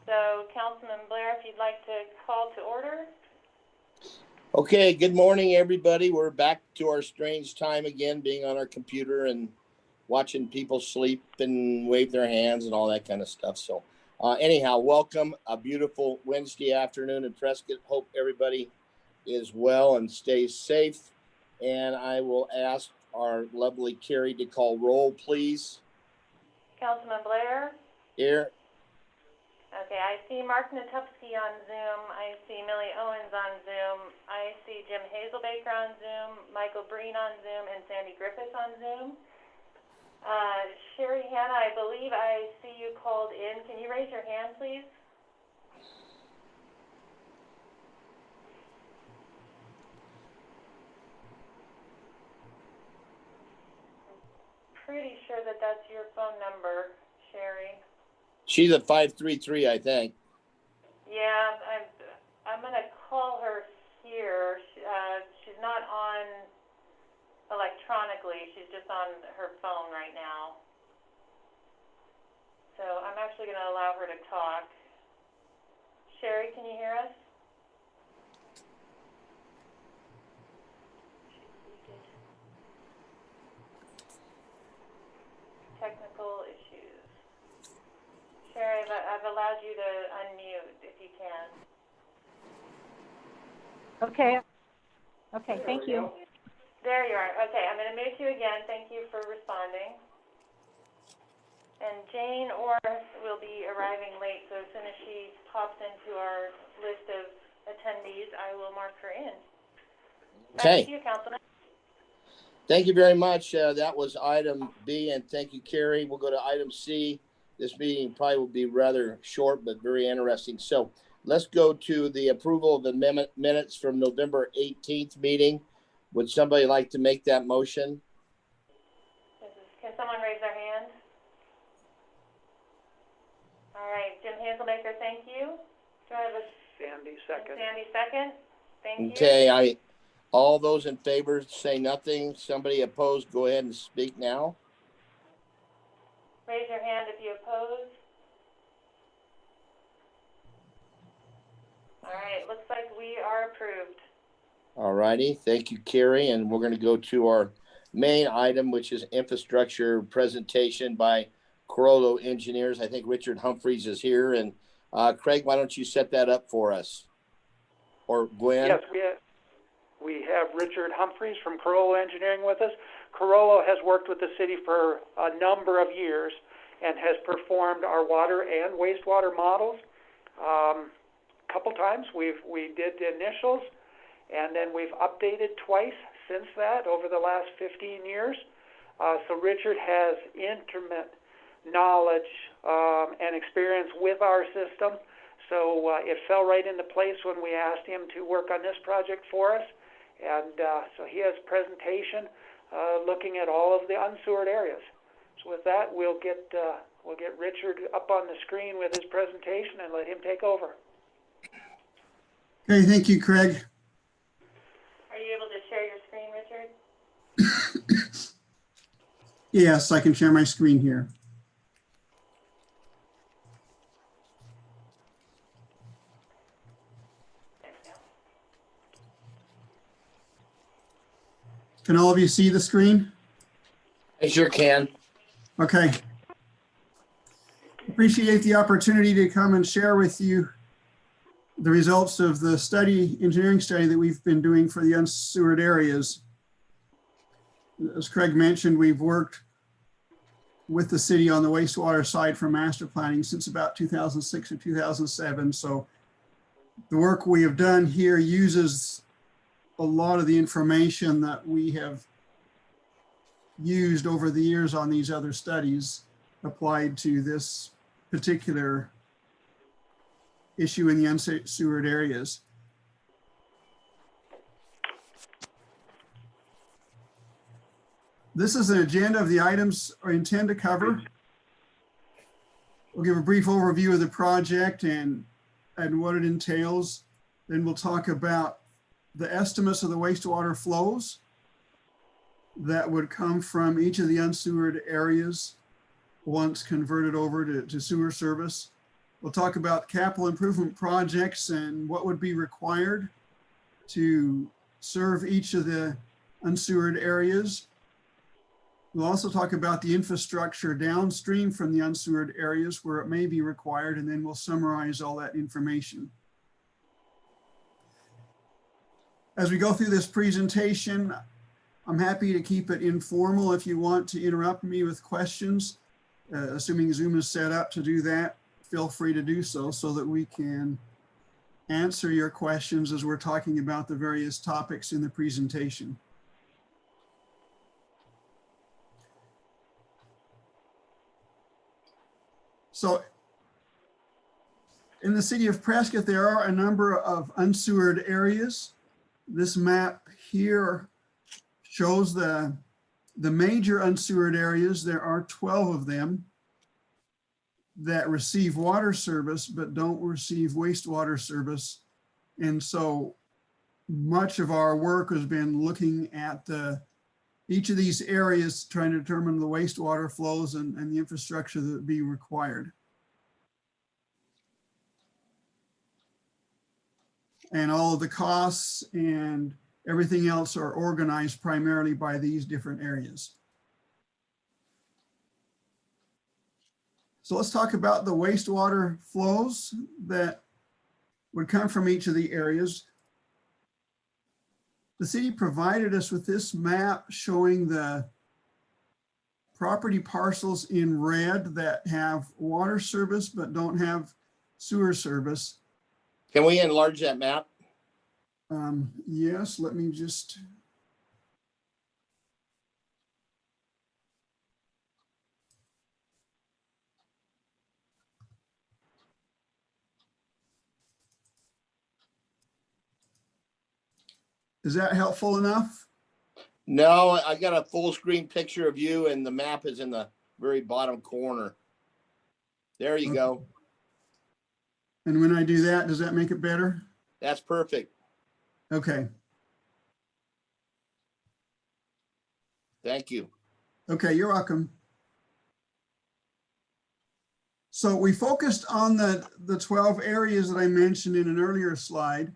So, Councilman Blair, if you'd like to call to order. Okay, good morning, everybody. We're back to our strange time again, being on our computer and watching people sleep and wave their hands and all that kind of stuff. So anyhow, welcome. A beautiful Wednesday afternoon in Prescott. Hope everybody is well and stays safe. And I will ask our lovely Carrie to call roll, please. Councilman Blair? Here. Okay, I see Mark Natupsky on Zoom. I see Millie Owens on Zoom. I see Jim Hazelbaker on Zoom, Michael Breen on Zoom, and Sandy Griffiths on Zoom. Sherry Hanna, I believe I see you called in. Can you raise your hand, please? Pretty sure that that's your phone number, Sherry. She's a 533, I think. Yeah, I'm going to call her here. She's not on electronically. She's just on her phone right now. So I'm actually going to allow her to talk. Sherry, can you hear us? Technical issues. Sherry, I've allowed you to unmute if you can. Okay. Okay, thank you. There you are. Okay, I'm going to mute you again. Thank you for responding. And Jane Orr will be arriving late, so as soon as she pops into our list of attendees, I will mark her in. Okay. Back to you, Councilman. Thank you very much. That was item B, and thank you, Carrie. We'll go to item C. This meeting probably will be rather short, but very interesting. So let's go to the approval of the minutes from November 18th meeting. Would somebody like to make that motion? Can someone raise their hand? All right, Jim Hazelbaker, thank you. Do I have a Sandy second. Sandy second? Thank you. Okay, all those in favor say nothing. Somebody opposed, go ahead and speak now. Raise your hand if you oppose. All right, looks like we are approved. All righty, thank you, Carrie. And we're going to go to our main item, which is infrastructure presentation by Corollo Engineers. I think Richard Humphreys is here. And Craig, why don't you set that up for us? Or Gwen? Yes, we have Richard Humphreys from Corollo Engineering with us. Corollo has worked with the city for a number of years and has performed our water and wastewater models. A couple times we did the initials, and then we've updated twice since that over the last 15 years. So Richard has intimate knowledge and experience with our system. So it fell right into place when we asked him to work on this project for us. And so he has a presentation looking at all of the unsewered areas. So with that, we'll get Richard up on the screen with his presentation and let him take over. Okay, thank you, Craig. Are you able to share your screen, Richard? Yes, I can share my screen here. Can all of you see the screen? I sure can. Okay. Appreciate the opportunity to come and share with you the results of the engineering study that we've been doing for the unsewered areas. As Craig mentioned, we've worked with the city on the wastewater side for master planning since about 2006 or 2007. So the work we have done here uses a lot of the information that we have used over the years on these other studies applied to this particular issue in the unsewered areas. This is an agenda of the items I intend to cover. We'll give a brief overview of the project and what it entails. Then we'll talk about the estimates of the wastewater flows that would come from each of the unsewered areas once converted over to sewer service. We'll talk about capital improvement projects and what would be required to serve each of the unsewered areas. We'll also talk about the infrastructure downstream from the unsewered areas where it may be required, and then we'll summarize all that information. As we go through this presentation, I'm happy to keep it informal. If you want to interrupt me with questions, assuming Zoom is set up to do that, feel free to do so that we can answer your questions as we're talking about the various topics in the presentation. So in the city of Prescott, there are a number of unsewered areas. This map here shows the major unsewered areas. There are 12 of them that receive water service but don't receive wastewater service. And so much of our work has been looking at each of these areas, trying to determine the wastewater flows and the infrastructure that would be required. And all of the costs and everything else are organized primarily by these different areas. So let's talk about the wastewater flows that would come from each of the areas. The city provided us with this map showing the property parcels in red that have water service but don't have sewer service. Can we enlarge that map? Yes, let me just. Is that helpful enough? No, I got a full screen picture of you and the map is in the very bottom corner. There you go. And when I do that, does that make it better? That's perfect. Okay. Thank you. Okay, you're welcome. So we focused on the 12 areas that I mentioned in an earlier slide.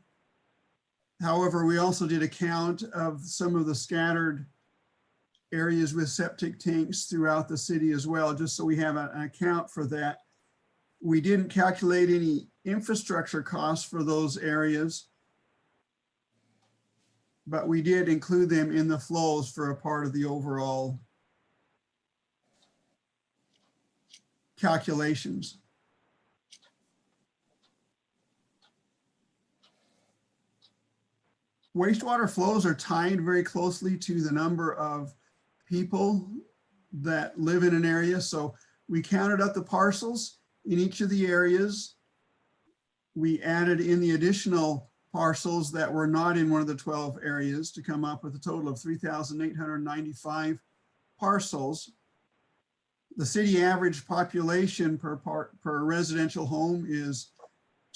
However, we also did a count of some of the scattered areas with septic tanks throughout the city as well, just so we have an account for that. We didn't calculate any infrastructure costs for those areas, but we did include them in the flows for a part of the overall calculations. Wastewater flows are tied very closely to the number of people that live in an area. So we counted up the parcels in each of the areas. We added in the additional parcels that were not in one of the 12 areas to come up with a total of 3,895 parcels. The city average population per residential home is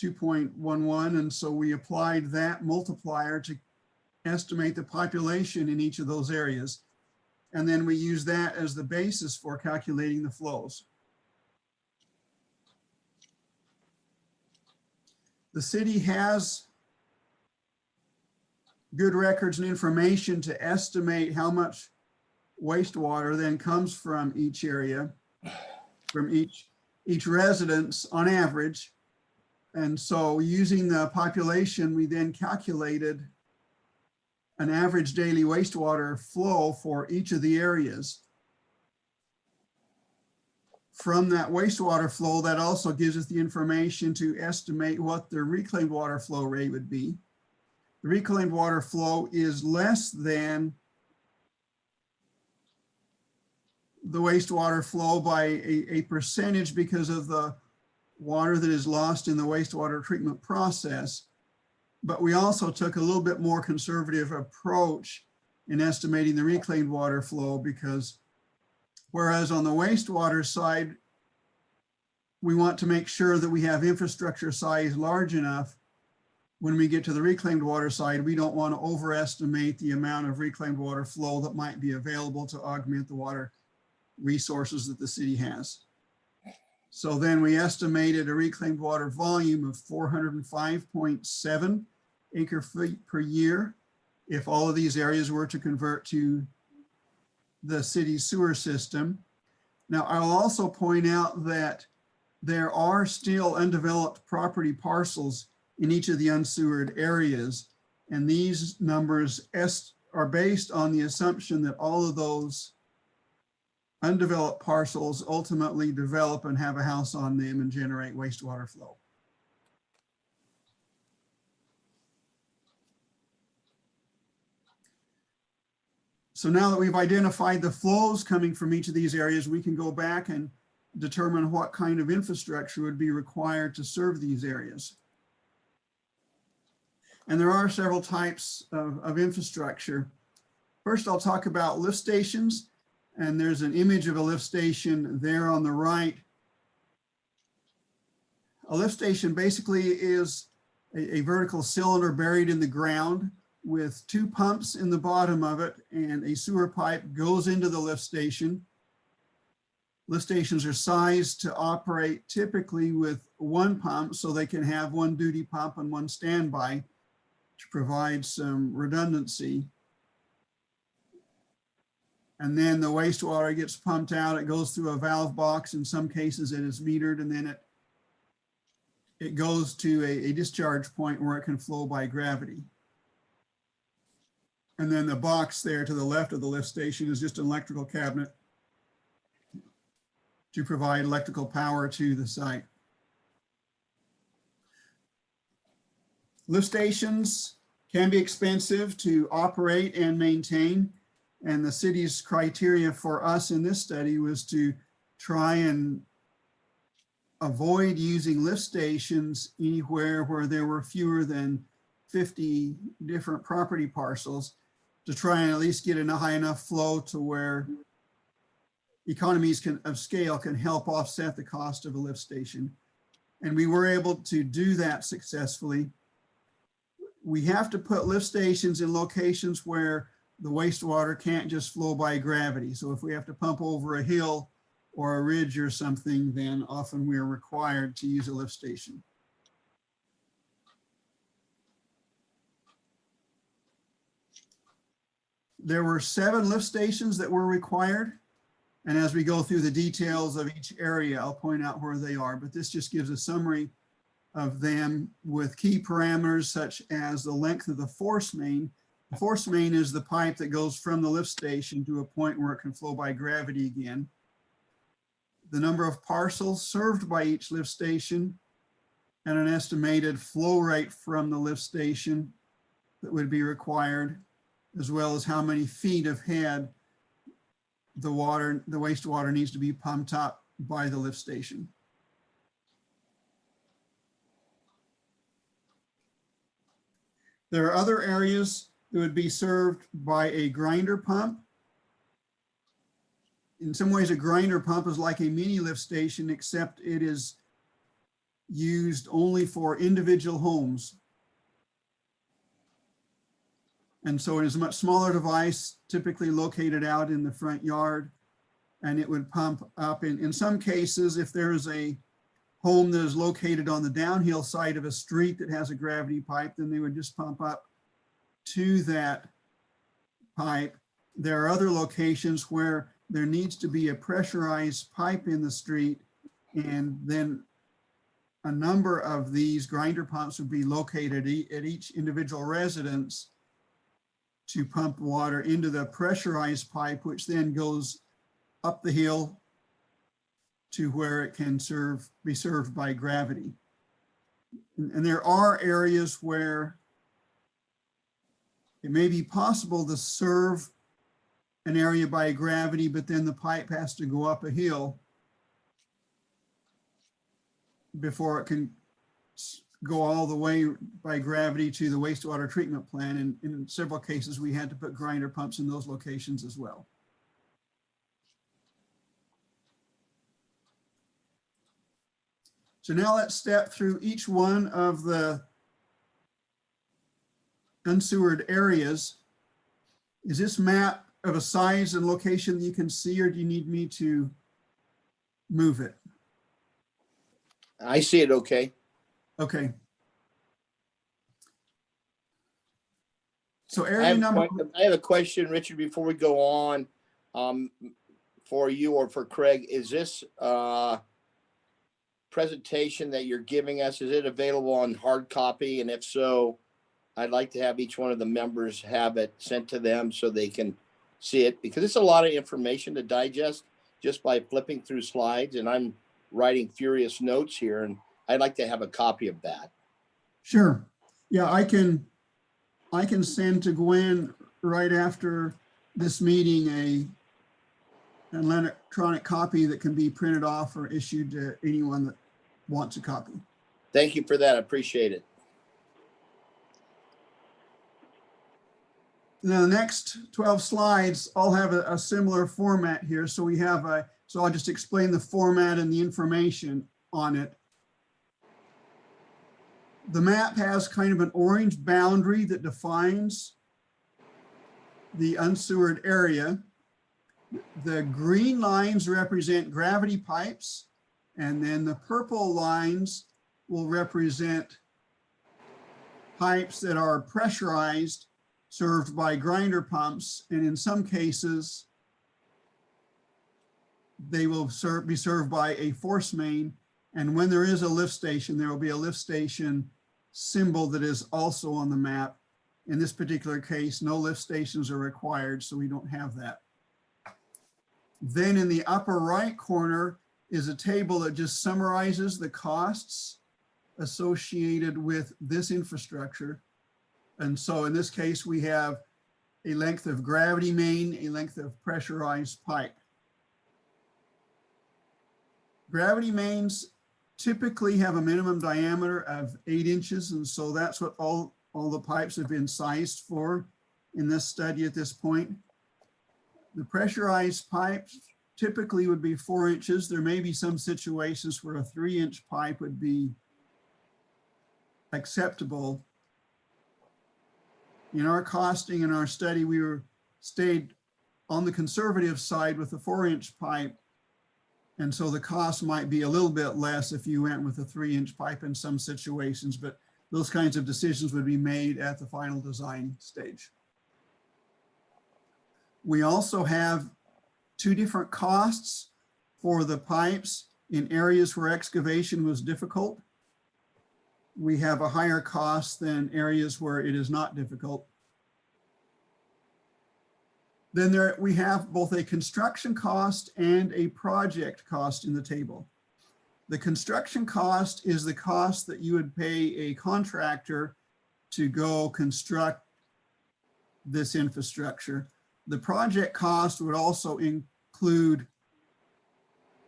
2.11, and so we applied that multiplier to estimate the population in each of those areas. And then we use that as the basis for calculating the flows. The city has good records and information to estimate how much wastewater then comes from each area, from each residence on average. And so using the population, we then calculated an average daily wastewater flow for each of the areas. From that wastewater flow, that also gives us the information to estimate what the reclaimed water flow rate would be. The reclaimed water flow is less than the wastewater flow by a percentage because of the water that is lost in the wastewater treatment process. But we also took a little bit more conservative approach in estimating the reclaimed water flow, because whereas on the wastewater side, we want to make sure that we have infrastructure size large enough. When we get to the reclaimed water side, we don't want to overestimate the amount of reclaimed water flow that might be available to augment the water resources that the city has. So then we estimated a reclaimed water volume of 405.7 acre feet per year if all of these areas were to convert to the city's sewer system. Now, I'll also point out that there are still undeveloped property parcels in each of the unsewered areas, and these numbers are based on the assumption that all of those undeveloped parcels ultimately develop and have a house on them and generate wastewater flow. So now that we've identified the flows coming from each of these areas, we can go back and determine what kind of infrastructure would be required to serve these areas. And there are several types of infrastructure. First, I'll talk about lift stations. And there's an image of a lift station there on the right. A lift station basically is a vertical cylinder buried in the ground with two pumps in the bottom of it, and a sewer pipe goes into the lift station. Lift stations are sized to operate typically with one pump, so they can have one duty pump and one standby to provide some redundancy. And then the wastewater gets pumped out. It goes through a valve box. In some cases it is metered, and then it goes to a discharge point where it can flow by gravity. And then the box there to the left of the lift station is just an electrical cabinet to provide electrical power to the site. Lift stations can be expensive to operate and maintain. And the city's criteria for us in this study was to try and avoid using lift stations anywhere where there were fewer than 50 different property parcels, to try and at least get a high enough flow to where economies of scale can help offset the cost of a lift station. And we were able to do that successfully. We have to put lift stations in locations where the wastewater can't just flow by gravity. So if we have to pump over a hill or a ridge or something, then often we are required to use a lift station. There were 7 lift stations that were required. And as we go through the details of each area, I'll point out where they are, but this just gives a summary of them with key parameters such as the length of the force main. The force main is the pipe that goes from the lift station to a point where it can flow by gravity again. The number of parcels served by each lift station, and an estimated flow rate from the lift station that would be required, as well as how many feet of head the wastewater needs to be pumped up by the lift station. There are other areas that would be served by a grinder pump. In some ways, a grinder pump is like a mini lift station, except it is used only for individual homes. And so it is a much smaller device, typically located out in the front yard, and it would pump up. In some cases, if there is a home that is located on the downhill side of a street that has a gravity pipe, then they would just pump up to that pipe. There are other locations where there needs to be a pressurized pipe in the street, and then a number of these grinder pumps would be located at each individual residence to pump water into the pressurized pipe, which then goes up the hill to where it can be served by gravity. And there are areas where it may be possible to serve an area by gravity, but then the pipe has to go up a hill before it can go all the way by gravity to the wastewater treatment plant. And in several cases, we had to put grinder pumps in those locations as well. So now let's step through each one of the unsewered areas. Is this map of a size and location that you can see, or do you need me to move it? I see it okay. Okay. So I area have, number, I have a question, Richard, before we go on, for you or for Craig. Is this presentation that you're giving us, is it available on hard copy? And if so, I'd like to have each one of the members have it sent to them so they can see it, because it's a lot of information to digest just by flipping through slides, and I'm writing furious notes here, and I'd like to have a copy of that. sure. Yeah, I can send to Gwen right after this meeting an electronic copy that can be printed off or issued to anyone that wants a copy. Thank you for that. I appreciate it. Now, the next 12 slides all have a similar format here. So we have so I'll just explain the format and the information on it. The map has kind of an orange boundary that defines the unsewered area. The green lines represent gravity pipes, and then the purple lines will represent pipes that are pressurized, served by grinder pumps, and in some cases, they will be served by a force main. And when there is a lift station, there will be a lift station symbol that is also on the map. In this particular case, no lift stations are required, so we don't have that. Then in the upper right corner is a table that just summarizes the costs associated with this infrastructure. And so in this case, we have a length of gravity main, a length of pressurized pipe. Gravity mains typically have a minimum diameter of 8 inches. And so that's what all the pipes have been sized for in this study at this point. The pressurized pipes typically would be 4 inches. There may be some situations where a 3-inch pipe would be acceptable. In our costing in our study, we stayed on the conservative side with a 4-inch pipe. And so the cost might be a little bit less if you went with a 3-inch pipe in some situations, but those kinds of decisions would be made at the final design stage. We also have 2 different costs for the pipes in areas where excavation was difficult. We have a higher cost than areas where it is not difficult. Then we have both a construction cost and a project cost in the table. The construction cost is the cost that you would pay a contractor to go construct this infrastructure. The project cost would also include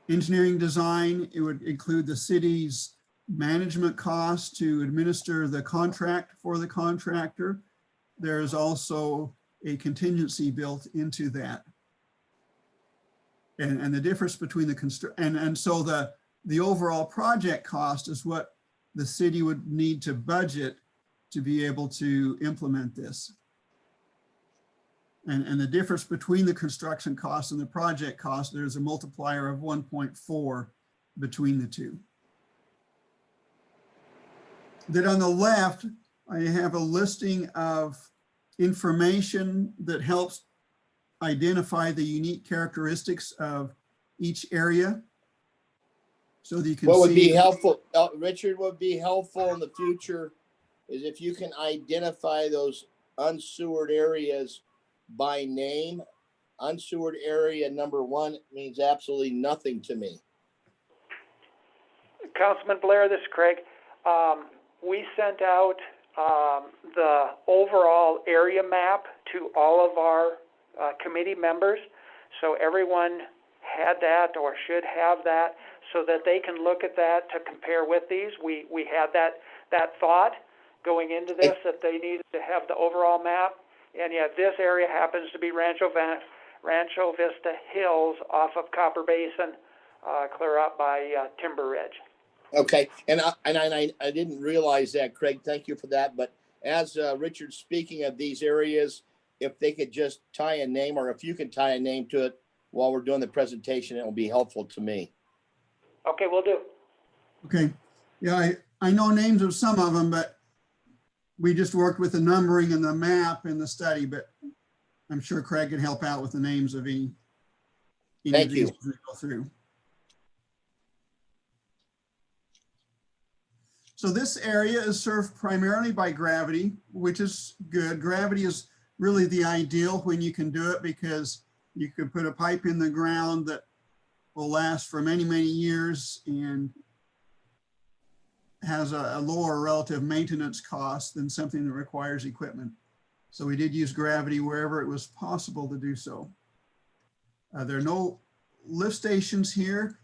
engineering design. It would include the city's management cost to administer the contract for the contractor. There's also a contingency built into that. And the difference between and so the overall project cost is what the city would need to budget to be able to implement this. And the difference between the construction cost and the project cost, there's a multiplier of 1.4 between the two. Then on the left, I have a listing of information that helps identify the unique characteristics of each area. So that you can see. What would be helpful, Richard, what would be helpful in the future is if you can identify those unsewered areas by name. Unsewered area number 1 means absolutely nothing to me. Councilman Blair, this is Craig. We sent out the overall area map to all of our committee members. So everyone had that or should have that so that they can look at that to compare with these. We had that thought going into this, that they needed to have the overall map. And yet this area happens to be Rancho Vista Hills off of Copper Basin, clear up by Timber Ridge. Okay, and I didn't realize that, Craig. Thank you for that. But as Richard's speaking of these areas, if they could just tie a name, or if you can tie a name to it while we're doing the presentation, it will be helpful to me. Okay, we'll do. Okay, yeah, I know names of some of them, but we just worked with the numbering and the map in the study, but I'm sure Craig can help out with the names of any Thank of these you. as we go through. So this area is served primarily by gravity, which is good. Gravity is really the ideal when you can do it, because you could put a pipe in the ground that will last for many, many years and has a lower relative maintenance cost than something that requires equipment. So we did use gravity wherever it was possible to do so. There are no lift stations here.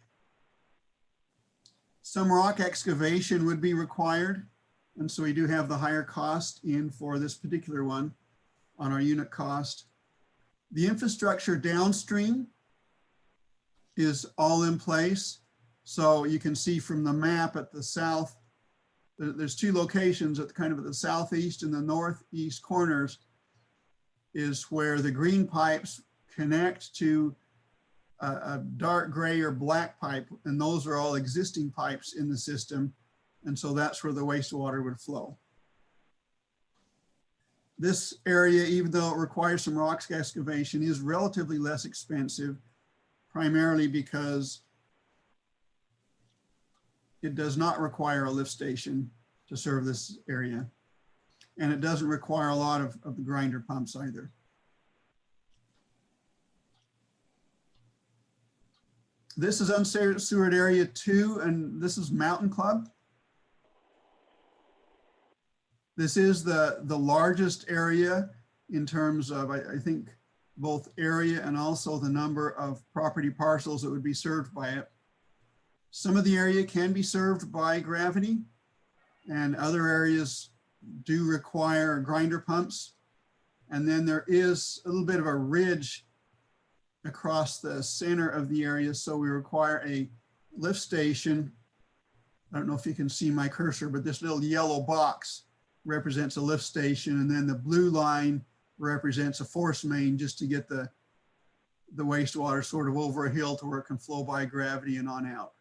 Some rock excavation would be required. And so we do have the higher cost in for this particular one on our unit cost. The infrastructure downstream is all in place. So you can see from the map at the south, there's two locations at kind of at the southeast and the northeast corners is where the green pipes connect to a dark gray or black pipe, and those are all existing pipes in the system. And so that's where the wastewater would flow. This area, even though it requires some rock excavation, is relatively less expensive, primarily because it does not require a lift station to serve this area. And it doesn't require a lot of the grinder pumps either. This is Unsewered Area 2, and this is Mountain Club. This is the largest area in terms of, I think, both area and also the number of property parcels that would be served by it. Some of the area can be served by gravity, and other areas do require grinder pumps. And then there is a little bit of a ridge across the center of the area, so we require a lift station. I don't know if you can see my cursor, but this little yellow box represents a lift station, and then the blue line represents a force main just to get the wastewater sort of over a hill to where it can flow by gravity and on out.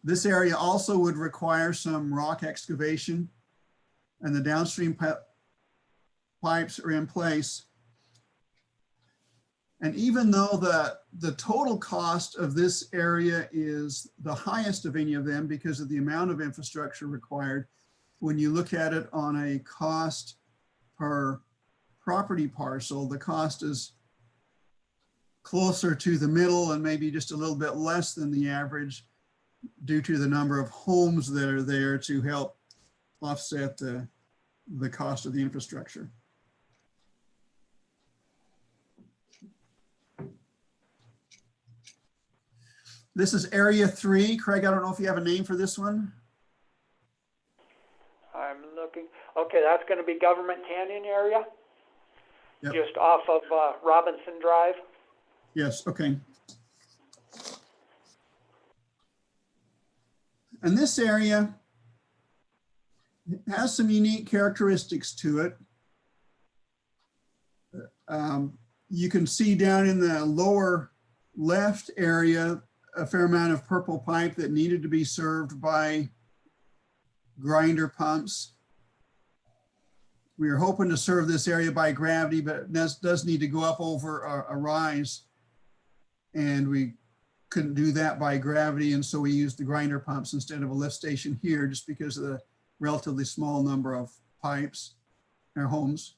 This area also would require some rock excavation, and the downstream pipes are in place. And even though the total cost of this area is the highest of any of them because of the amount of infrastructure required, when you look at it on a cost per property parcel, the cost is closer to the middle and maybe just a little bit less than the average due to the number of homes that are there to help offset the cost of the infrastructure. This is Area 3. Craig, I don't know if you have a name for this one. I'm looking. Okay, that's going to be Government Canyon area, Yep. just off of Robinson Drive. Yes, okay. And this area has some unique characteristics to it. You can see down in the lower left area a fair amount of purple pipe that needed to be served by grinder pumps. We are hoping to serve this area by gravity, but it does need to go up over a rise. And we couldn't do that by gravity, and so we used the grinder pumps instead of a lift station here, just because of the relatively small number of pipes or homes.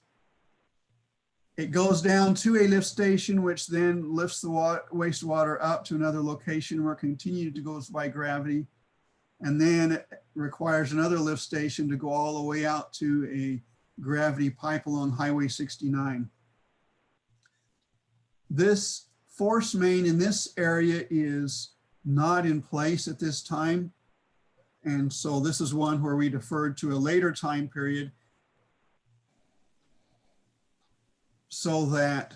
It goes down to a lift station, which then lifts the wastewater up to another location where it continues to go by gravity. And then it requires another lift station to go all the way out to a gravity pipe along Highway 69. This force main in this area is not in place at this time. And so this is one where we deferred to a later time period so that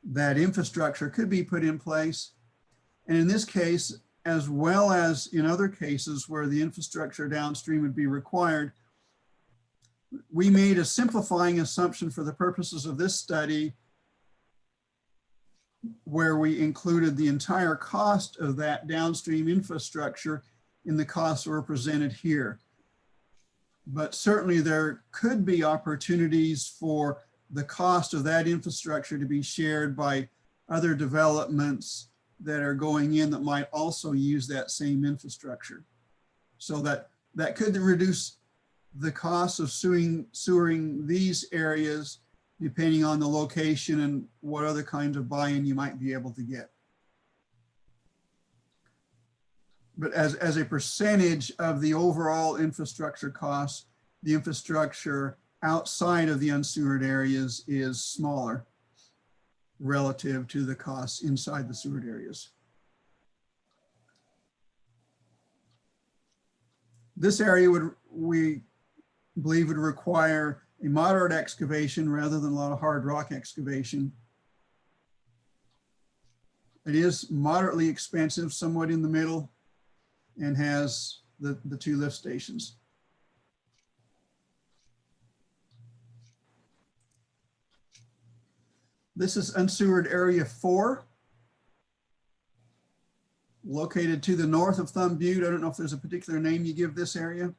that infrastructure could be put in place. And in this case, as well as in other cases where the infrastructure downstream would be required, we made a simplifying assumption for the purposes of this study where we included the entire cost of that downstream infrastructure in the costs that were presented here. But certainly there could be opportunities for the cost of that infrastructure to be shared by other developments that are going in that might also use that same infrastructure. So that could reduce the cost of sewering these areas depending on the location and what other kinds of buy-in you might be able to get. But as a percentage of the overall infrastructure costs, the infrastructure outside of the unsewered areas is smaller relative to the costs inside the sewered areas. This area we believe would require a moderate excavation rather than a lot of hard rock excavation. It is moderately expensive, somewhat in the middle, and has the 2 lift stations. This is Unsewered Area 4, located to the north of Thumb Butte. I don't know if there's a particular name you give this area.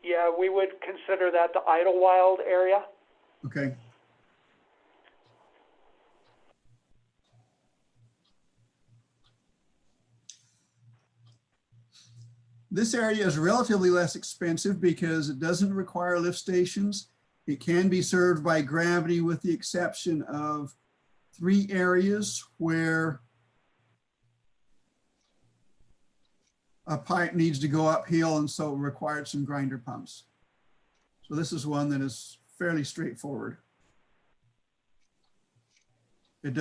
Yeah, we would consider that the Idlewild area. Okay. This area is relatively less expensive because it doesn't require lift stations. It can be served by gravity with the exception of 3 areas where a pipe needs to go uphill and so it required some grinder pumps. So this is one that is fairly straightforward. It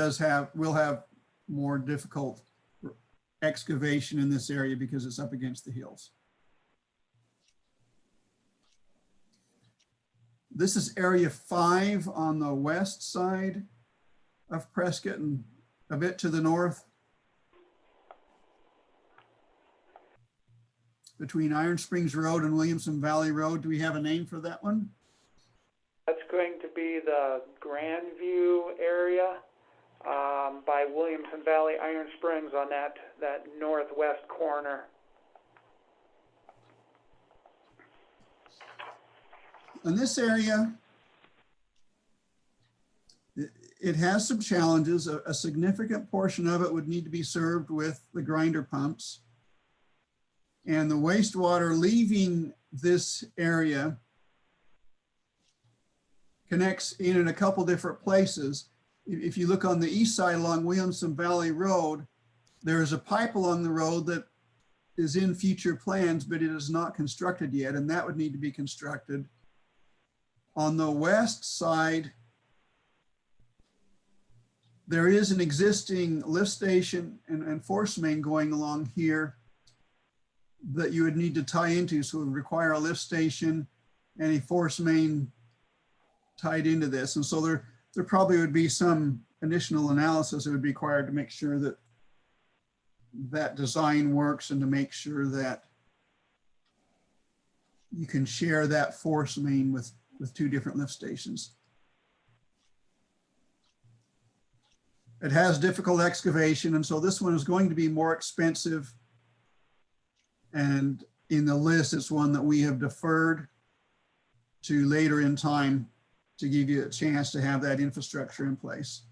will have more difficult excavation in this area because it's up against the hills. This is area 5 on the west side of Prescott and a bit to the north. Between Iron Springs Road and Williamson Valley Road. Do we have a name for that one? That's going to be the Grandview area by Williamson Valley, Iron Springs on that northwest corner. In this area, it has some challenges. A significant portion of it would need to be served with the grinder pumps. And the wastewater leaving this area connects in a couple different places. If you look on the east side along Williamson Valley Road, there is a pipe along the road that is in future plans, but it is not constructed yet, and that would need to be constructed. On the west side, there is an existing lift station and force main going along here that you would need to tie into, so it would require a lift station and a force main tied into this. And so there probably would be some additional analysis that would be required to make sure that that design works and to make sure that you can share that force main with 2 different lift stations. It has difficult excavation, and so this one is going to be more expensive. And in the list, it's one that we have deferred to later in time to give you a chance to have that infrastructure in place.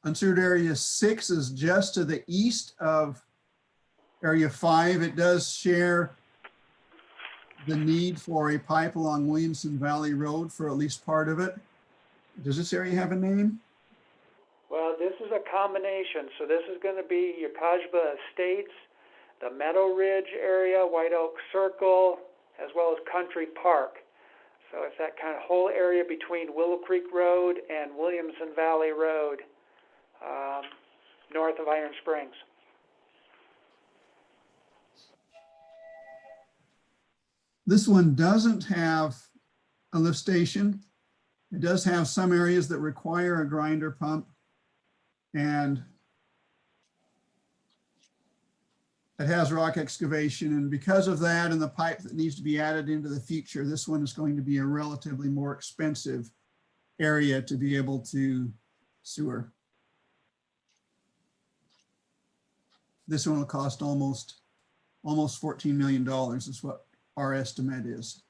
Unsewered Area 6 is just to the east of Area 5. It does share the need for a pipe along Williamson Valley Road for at least part of it. Does this area have a name? Well, this is a combination. So this is going to be Yakajba Estates, the Meadow Ridge area, White Oak Circle, as well as Country Park. So it's that kind of whole area between Willow Creek Road and Williamson Valley Road, north of Iron Springs. This one doesn't have a lift station. It does have some areas that require a grinder pump. And it has rock excavation, and because of that and the pipe that needs to be added into the future, this one is going to be a relatively more expensive area to be able to sewer. This one will cost almost $14 million is what our estimate is.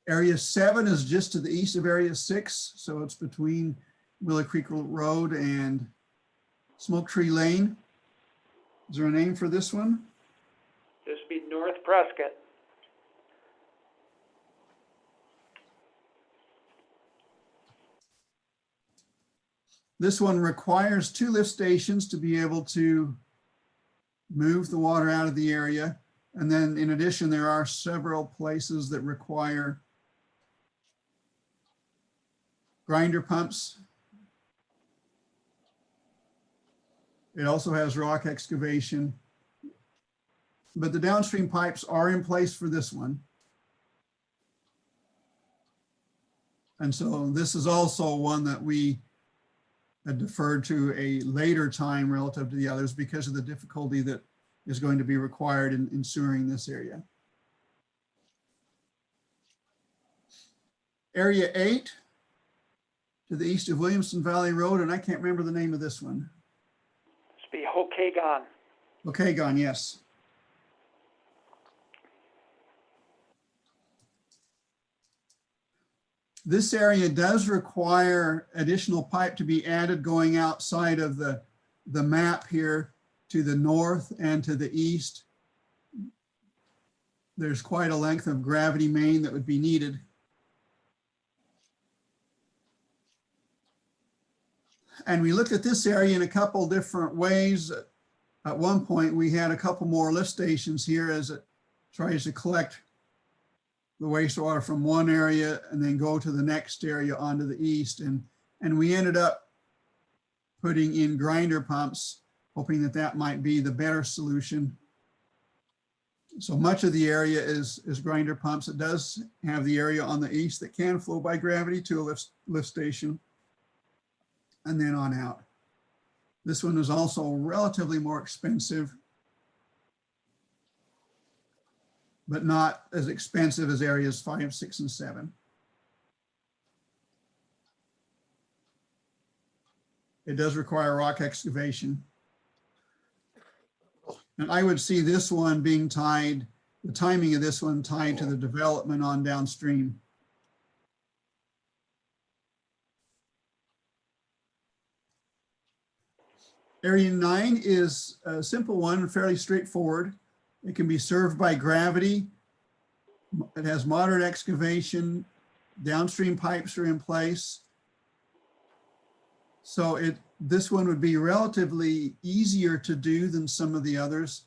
Area 7 is just to the east of Area 6, so it's between Willow Creek Road and Smoke Tree Lane. Is there a name for this one? This would be North Prescott. This one requires 2 lift stations to be able to move the water out of the area. And then in addition, there are several places that require grinder pumps. It also has rock excavation, but the downstream pipes are in place for this one. And so this is also one that we had deferred to a later time relative to the others because of the difficulty that is going to be required in sewering this area. Area 8 to the east of Williamson Valley Road, and I can't remember the name of this one. This would be Hokagon. Hokagon, yes. This area does require additional pipe to be added going outside of the map here to the north and to the east. There's quite a length of gravity main that would be needed. And we looked at this area in a couple different ways. At one point, we had a couple more lift stations here as it tries to collect the wastewater from one area and then go to the next area onto the east. And we ended up putting in grinder pumps, hoping that that might be the better solution. So much of the area is grinder pumps. It does have the area on the east that can flow by gravity to a lift station and then on out. This one is also relatively more expensive, but not as expensive as areas 5, 6, and 7. It does require rock excavation. And I would see this one being tied, the timing of this one tied to the development on downstream. Area 9 is a simple one, fairly straightforward. It can be served by gravity. It has moderate excavation. Downstream pipes are in place. So this one would be relatively easier to do than some of the others.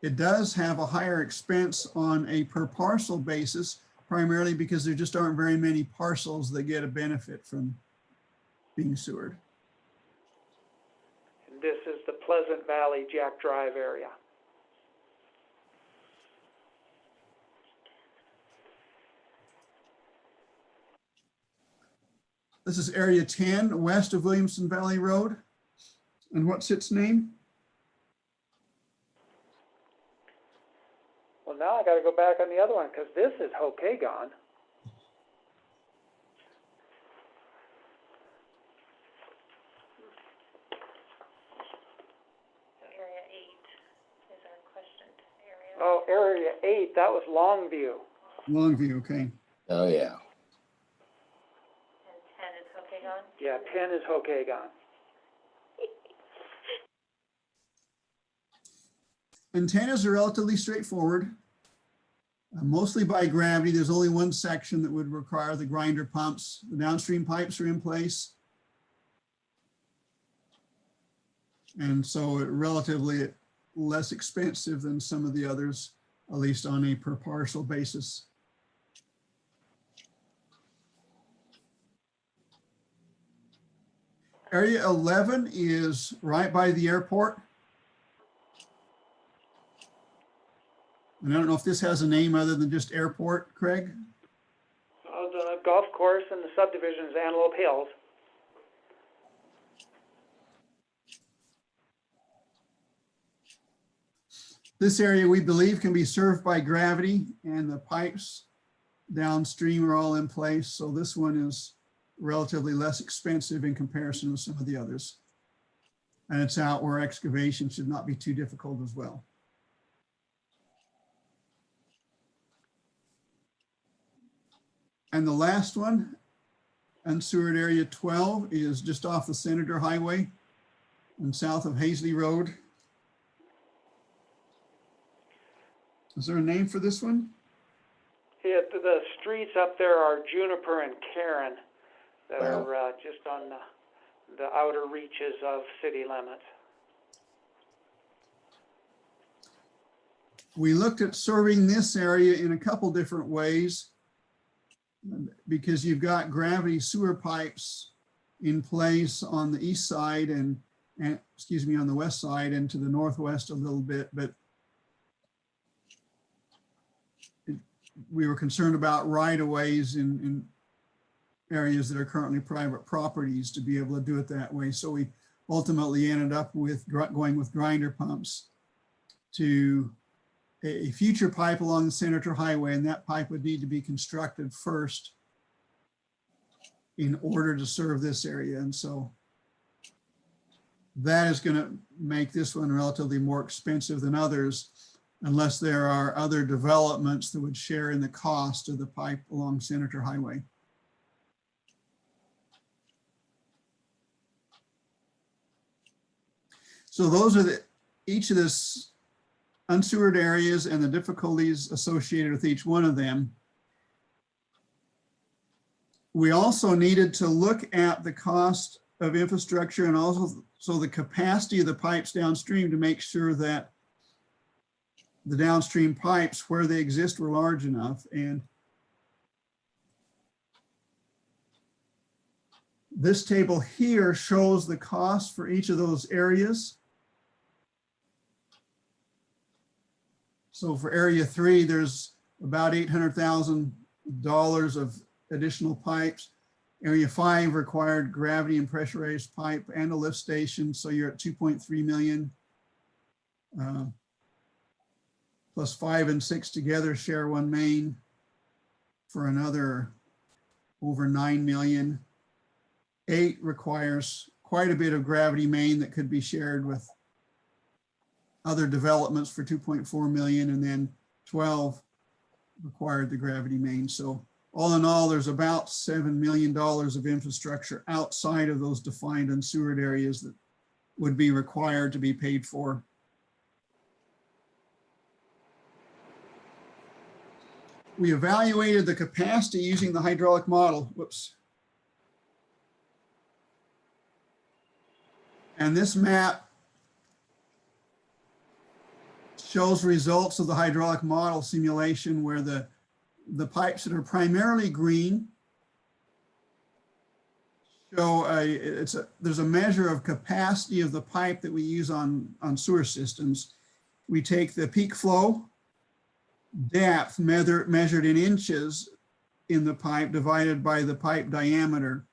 It does have a higher expense on a per parcel basis, primarily because there just aren't very many parcels that get a benefit from being sewered. This is the Pleasant Valley Jack Drive area. This is area 10 west of Williamson Valley Road. And what's its name? Well, now I got to go back on the other one because this is Hokagon. Area 8 is our questioned area. Oh, area 8, that was Longview. Longview, okay. Oh, yeah. And 10 is Hokagon? Yeah, 10 is Hokagon. Antennas are relatively straightforward, mostly by gravity. There's only one section that would require the grinder pumps. The downstream pipes are in place. And so relatively less expensive than some of the others, at least on a per parcel basis. Area 11 is right by the airport. And I don't know if this has a name other than just airport, Craig? The golf course and the subdivision is Antelope Hills. This area we believe can be served by gravity, and the pipes downstream are all in place. So this one is relatively less expensive in comparison with some of the others. And it's out where excavation should not be too difficult as well. And the last one, Unsewered Area 12, is just off the Senator Highway and south of Hazley Road. Is there a name for this one? The streets up there are Juniper and Karen that Wow. are just on the outer reaches of city limits. We looked at serving this area in a couple different ways because you've got gravity sewer pipes in place on the east side and excuse me, on the west side and to the northwest a little bit, but we were concerned about right-of-ways in areas that are currently private properties to be able to do it that way. So we ultimately ended up with going with grinder pumps to a future pipe along the Senator Highway, and that pipe would need to be constructed first in order to serve this area. And so that is going to make this one relatively more expensive than others, unless there are other developments that would share in the cost of the pipe along Senator Highway. So those are each of this unsewered areas and the difficulties associated with each one of them. We also needed to look at the cost of infrastructure and also the capacity of the pipes downstream to make sure that the downstream pipes where they exist were large enough. And this table here shows the cost for each of those areas. So for area 3, there's about $800,000 of additional pipes. Area 5 required gravity and pressurized pipe and a lift station. So you're at 2.3 million. Plus 5 and 6 together share one main for another over 9 million. 8 requires quite a bit of gravity main that could be shared with other developments for 2.4 million, and then 12 required the gravity main. So all in all, there's about $7 million of infrastructure outside of those defined unsewered areas that would be required to be paid for. We evaluated the capacity using the hydraulic model. Whoops. And this map shows results of the hydraulic model simulation where the pipes that are primarily green show there's a measure of capacity of the pipe that we use on sewer systems. We take the peak flow depth measured in inches in the pipe divided by the pipe diameter.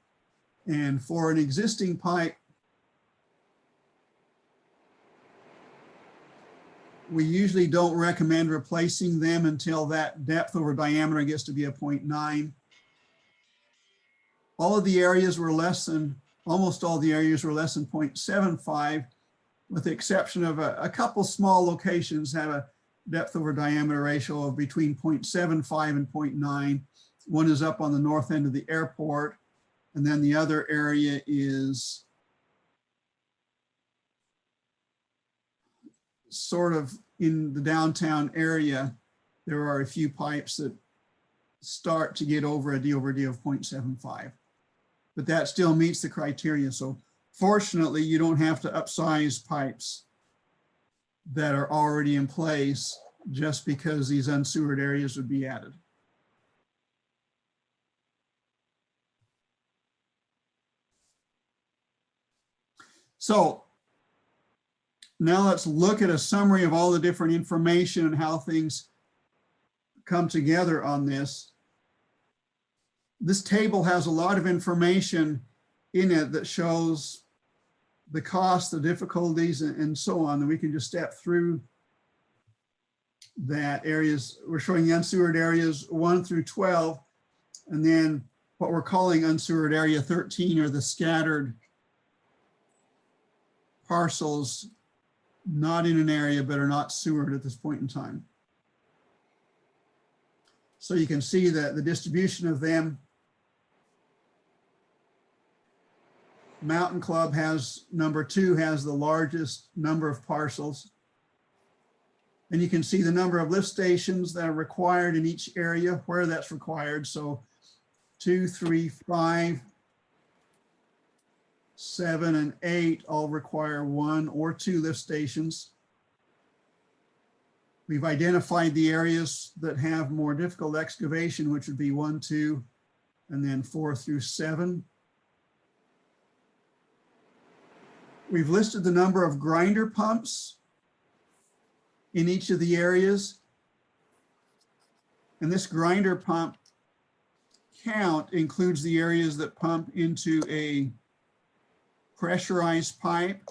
And for an existing pipe, we usually don't recommend replacing them until that depth over diameter gets to be a 0.9. All of the areas were almost all the areas were less than 0.75, with the exception of a couple small locations have a depth over diameter ratio of between 0.75 and 0.9. One is up on the north end of the airport, and then the other area is sort of in the downtown area. There are a few pipes that start to get over a D over D of 0.75, but that still meets the criteria. So fortunately, you don't have to upsize pipes that are already in place just because these unsewered areas would be added. So now let's look at a summary of all the different information and how things come together on this. This table has a lot of information in it that shows the cost, the difficulties, and so on, and we can just step through that areas, we're showing the unsewered areas 1 through 12, and then what we're calling unsewered area 13 are the scattered parcels not in an area but are not sewered at this point in time. So you can see that the distribution of them. Mountain Club has, number 2 has the largest number of parcels. And you can see the number of lift stations that are required in each area, where that's required. So 2, 3, 5, 7, and 8 all require 1 or 2 lift stations. We've identified the areas that have more difficult excavation, which would be 1, 2, and then 4 through 7. We've listed the number of grinder pumps in each of the areas. And this grinder pump count includes the areas that pump into a pressurized pipe.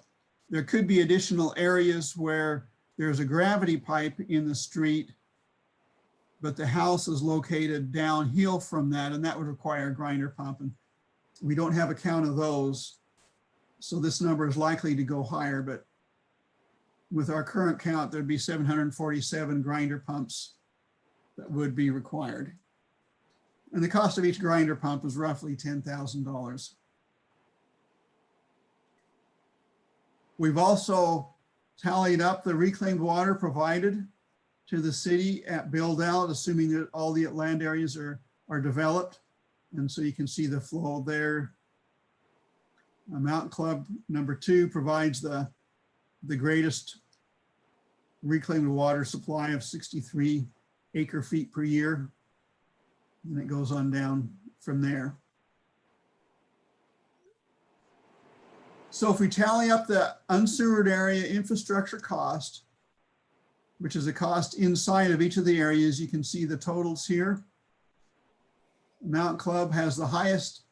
There could be additional areas where there's a gravity pipe in the street, but the house is located downhill from that, and that would require a grinder pump. And we don't have a count of those. So this number is likely to go higher, but with our current count, there'd be 747 grinder pumps that would be required. And the cost of each grinder pump is roughly $10,000. We've also tallied up the reclaimed water provided to the city at build out, assuming that all the land areas are developed. And so you can see the flow there. Mountain Club number 2 provides the greatest reclaimed water supply of 63 acre feet per year. And it goes on down from there. So if we tally up the unsewered area infrastructure cost, which is a cost inside of each of the areas, you can see the totals here. Mountain Club has the highest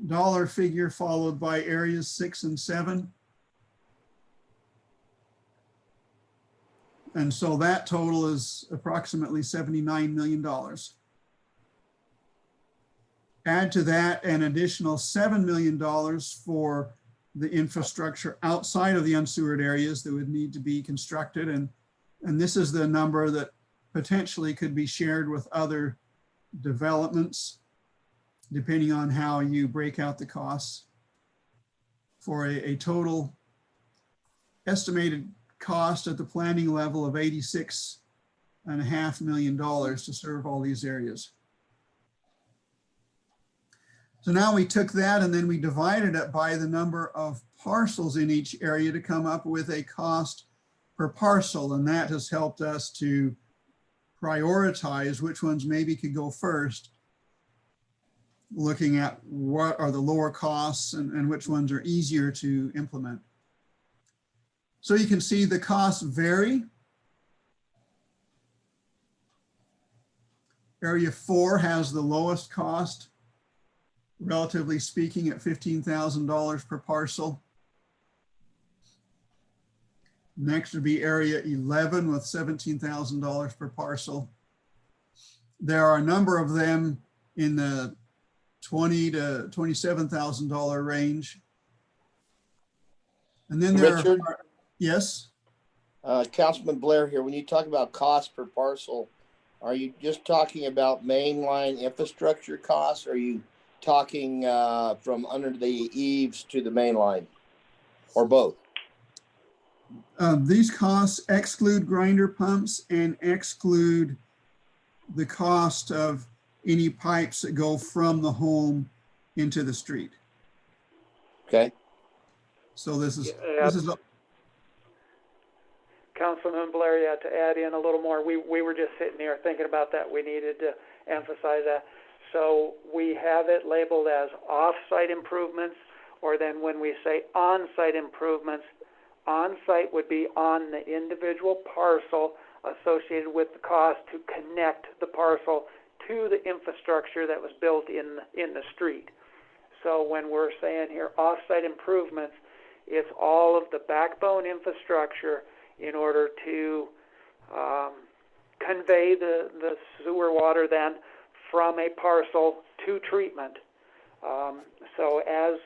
dollar figure, followed by areas 6 and 7. And so that total is approximately $79 million. Add to that an additional $7 million for the infrastructure outside of the unsewered areas that would need to be constructed. And this is the number that potentially could be shared with other developments, depending on how you break out the costs, for a total estimated cost at the planning level of $86.5 million to serve all these areas. So now we took that and then we divided it by the number of parcels in each area to come up with a cost per parcel. And that has helped us to prioritize which ones maybe could go first, looking at what are the lower costs and which ones are easier to implement. So you can see the costs vary. Area 4 has the lowest cost, relatively speaking, at $15,000 per parcel. Next would be area 11 with $17,000 per parcel. There are a number of them in the $20,000 to $27,000 range. And then there Richard? are, yes? Councilman Blair here. When you talk about cost per parcel, are you just talking about mainline infrastructure costs? Or are you talking from under the eaves to the main line, or both? These costs exclude grinder pumps and exclude the cost of any pipes that go from the home into the street. Okay. So this is Councilman Blair, yeah, to add in a little more, we were just sitting here thinking about that. We needed to emphasize that. So we have it labeled as off-site improvements, or then when we say on-site improvements, on-site would be on the individual parcel associated with the cost to connect the parcel to the infrastructure that was built in the street. So when we're saying here off-site improvements, it's all of the backbone infrastructure in order to convey the sewer water then from a parcel to treatment. So as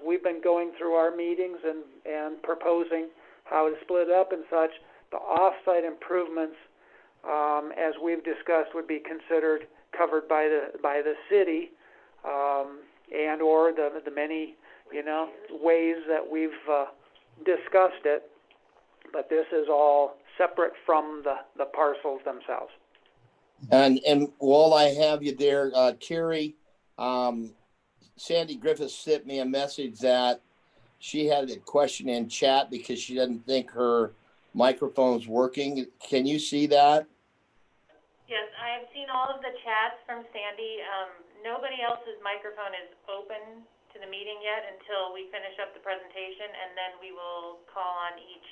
we've been going through our meetings and proposing how to split up and such, the off-site improvements, as we've discussed, would be considered covered by the city, and or the many, ways that we've discussed it. But this is all separate from the parcels themselves. And while I have you there, Carrie, Sandy Griffith sent me a message that she had a question in chat because she doesn't think her microphone's working. Can you see that? Yes, I have seen all of the chats from Sandy. Nobody else's microphone is open to the meeting yet until we finish up the presentation, and then we will call on each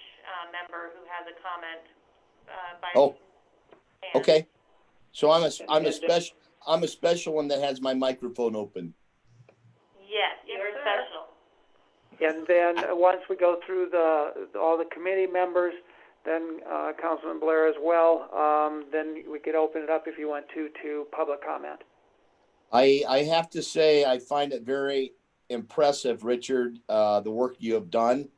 member who has a comment by hand. Okay. So I'm a special one that has my microphone open. Yes, you're special. And then once we go through all the committee members, then Councilman Blair as well, then we could open it up if you want to public comment. I have to say, I find it very impressive, Richard, the work you have done.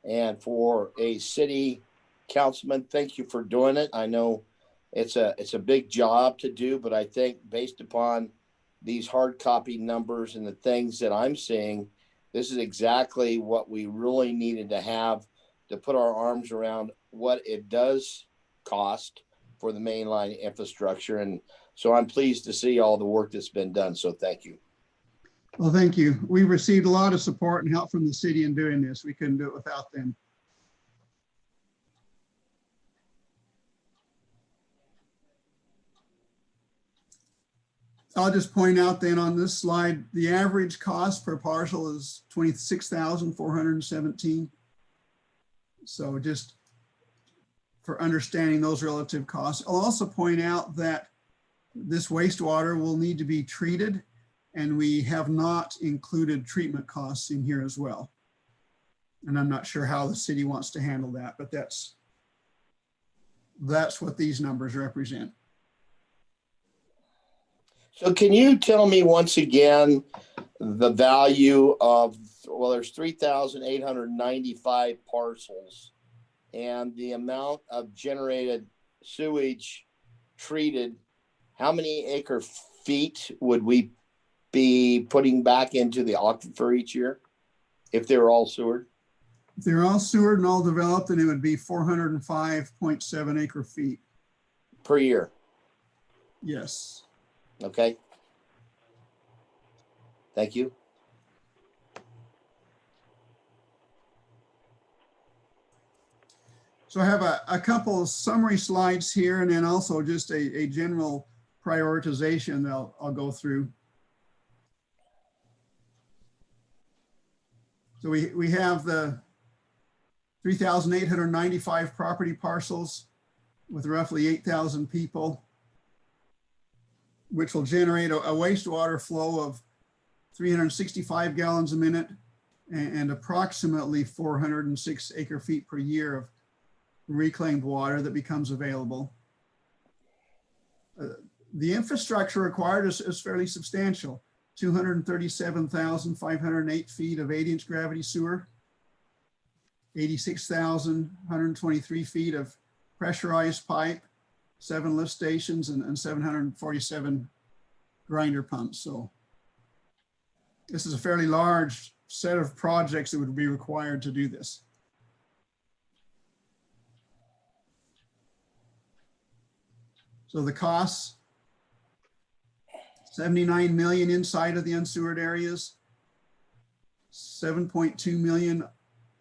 And for a city councilman, thank you for doing it. I know it's a big job to do, but I think based upon these hard copy numbers and the things that I'm seeing, this is exactly what we really needed to have to put our arms around what it does cost for the mainline infrastructure. And so I'm pleased to see all the work that's been done. So thank you. Well, thank you. We've received a lot of support and help from the city in doing this. We couldn't do it without them. I'll just point out then on this slide, the average cost per parcel is $26,417. So just for understanding those relative costs. I'll also point out that this wastewater will need to be treated, and we have not included treatment costs in here as well. And I'm not sure how the city wants to handle that, but that's what these numbers represent. So can you tell me once again the value of, well, there's 3,895 parcels and the amount of generated sewage treated, how many acre feet would we be putting back into the aquifer each year if they're all sewered? If they're all sewered and all developed, then it would be 405.7 acre feet. Per year? Yes. Okay. Thank you. So I have a couple of summary slides here, and then also just a general prioritization that I'll go through. So we have the 3,895 property parcels with roughly 8,000 people, which will generate a wastewater flow of 365 gallons a minute and approximately 406 acre feet per year of reclaimed water that becomes available. The infrastructure required is fairly substantial. 237,508 feet of 8-inch gravity sewer, 86,123 feet of pressurized pipe, 7 lift stations, and 747 grinder pumps. So this is a fairly large set of projects that would be required to do this. So the costs, $79 million inside of the unsewered areas, $7.2 million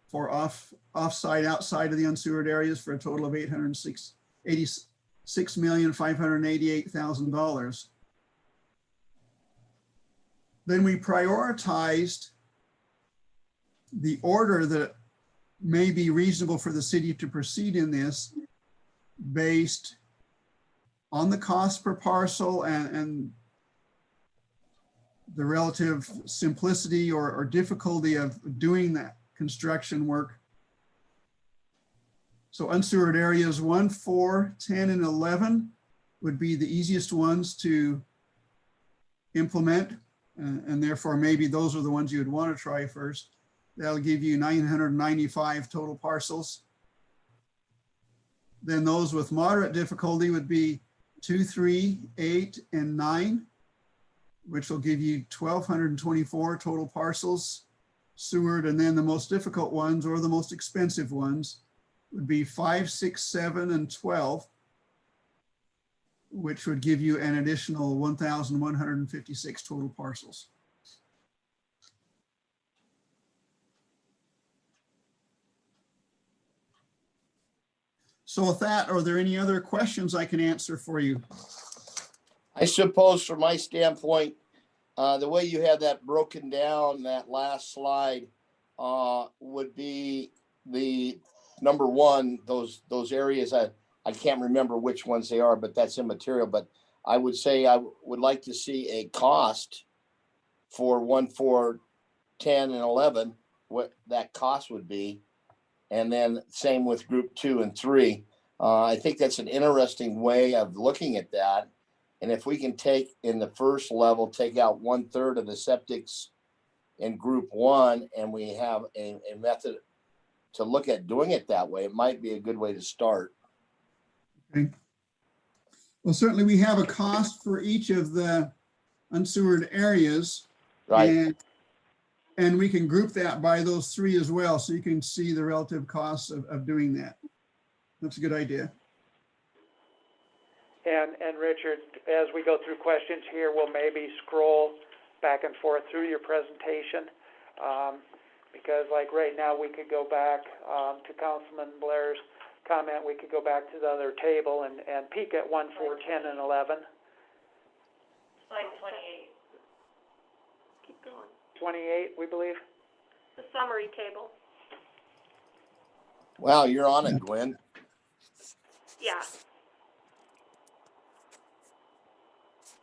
for offsite outside of the unsewered areas, for a total of $86,588,000. Then we prioritized the order that may be reasonable for the city to proceed in this based on the cost per parcel and the relative simplicity or difficulty of doing that construction work. So unsewered areas 1, 4, 10, and 11 would be the easiest ones to implement. And therefore, maybe those are the ones you would want to try first. That'll give you 995 total parcels. Then those with moderate difficulty would be 2, 3, 8, and 9, which will give you 1,224 total parcels sewered. And then the most difficult ones, or the most expensive ones, would be 5, 6, 7, and 12, which would give you an additional 1,156 total parcels. So with that, are there any other questions I can answer for you? I suppose from my standpoint, the way you have that broken down, that last slide, would be the number one, those areas, I can't remember which ones they are, but that's immaterial. But I would say I would like to see a cost for 1, 4, 10, and 11, what that cost would be. And then same with group 2 and 3. I think that's an interesting way of looking at that. And if we can take in the first level, take out 1/3 of the septics in group 1, and we have a method to look at doing it that way, it might be a good way to start. Okay. Well, certainly we have a cost for each of the unsewered areas. Right. And we can group that by those 3 as well, so you can see the relative costs of doing that. That's a good idea. And Richard, as we go through questions here, we'll maybe scroll back and forth through your presentation. Because like right now, we could go back to Councilman Blair's comment, we could go back to the other table and peek at 1, 4, 10, and 11. Slide 28. Keep going. 28, we believe. The summary table. Wow, you're on it, Gwen. Yeah,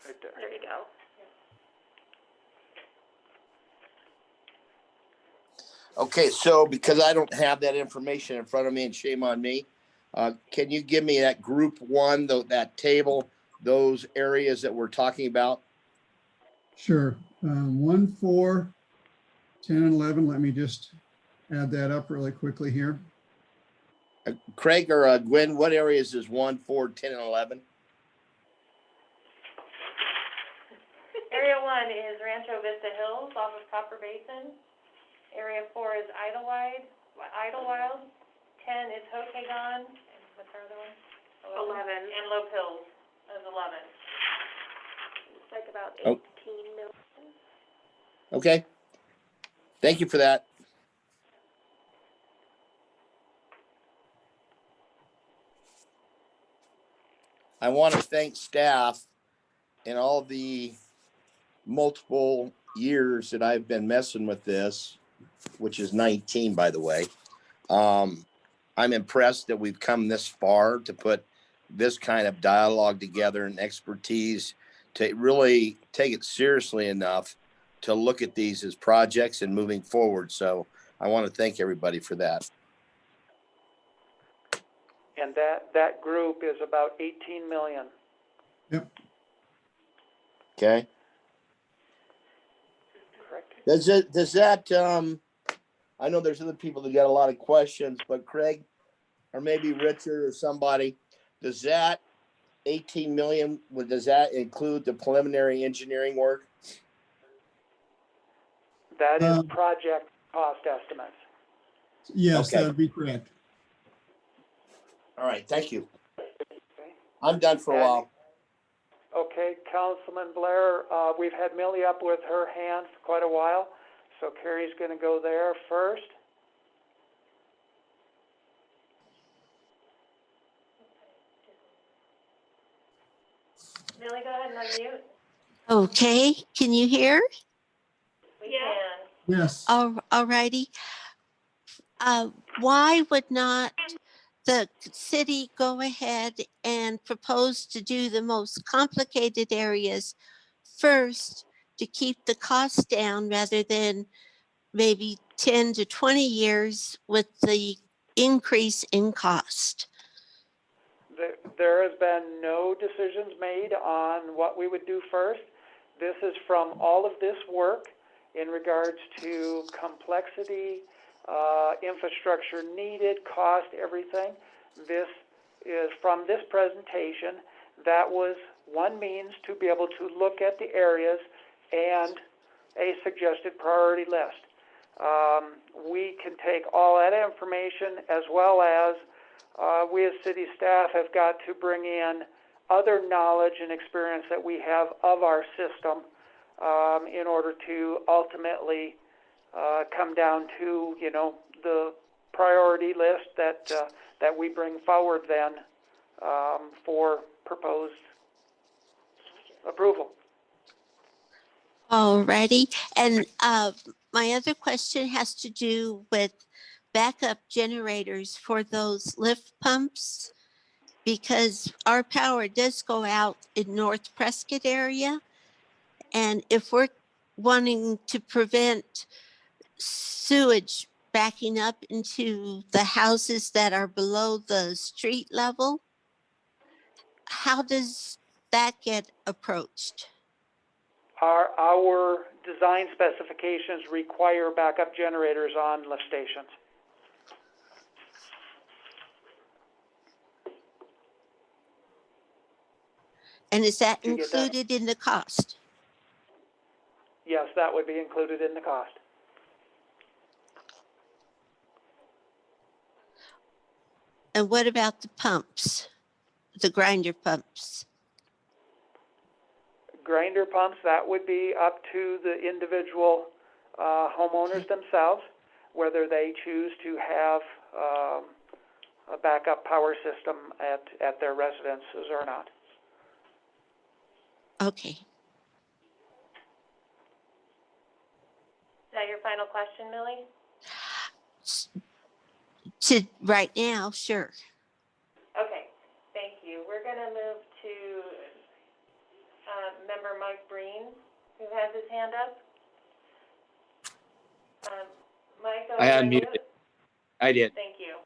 Right there. there you go. Okay, so because I don't have that information in front of me, and shame on me, can you give me that group 1, that table, those areas that we're talking about? Sure. 1, 4, 10, and 11. Let me just add that up really quickly here. Craig or Gwen, what areas is 1, 4, 10, and 11? Area 1 is Rancho Vista Hills off of Copper Basin. Area 4 is Idlewild. 10 is Hokagon. And what's our other one? 11. And Lope Hills is 11. It's like about Oh. 18 million. Okay. Thank you for that. I want to thank staff in all the multiple years that I've been messing with this, which is 19, by the way. I'm impressed that we've come this far to put this kind of dialogue together and expertise to really take it seriously enough to look at these as projects and moving forward. So I want to thank everybody for that. And that group is about 18 million. Yep. Okay. Correct. Does that, I know there's other people that got a lot of questions, but Craig, or maybe Richard or somebody, does that 18 million, does that include the preliminary engineering work? That is project cost estimates. Yes, Okay. that would be correct. All right, thank you. Okay. I'm done for a while. Okay, Councilman Blair, we've had Millie up with her hand for quite a while, so Carrie's going to go there first. Millie, go ahead and unmute. Okay, can you hear? We Yeah. can. Yes. All righty. Why would not the city go ahead and propose to do the most complicated areas first to keep the cost down rather than maybe 10 to 20 years with the increase in cost? There has been no decisions made on what we would do first. This is from all of this work in regards to complexity, infrastructure needed, cost, everything. This is from this presentation. That was one means to be able to look at the areas and a suggested priority list. We can take all that information, as well as we as city staff have got to bring in other knowledge and experience that we have of our system in order to ultimately come down to, you know, the priority list that we bring forward then for proposed approval. Alrighty, and my other question has to do with backup generators for those lift pumps, because our power does go out in North Prescott area, and if we're wanting to prevent sewage backing up into the houses that are below the street level, how does that get approached? Our design specifications require backup generators on lift stations. And is that Did you get that? included in the cost? Yes, that would be included in the cost. And what about the pumps, the grinder pumps? Grinder pumps, that would be up to the individual homeowners themselves, whether they choose to have a backup power system at their residences or not. Okay. Is that your final question, Millie? To right now, sure. Okay, thank you. We're going to move to member Mike Breen, who has his hand up. Mike, I over to you. unmuted. I did. Thank you.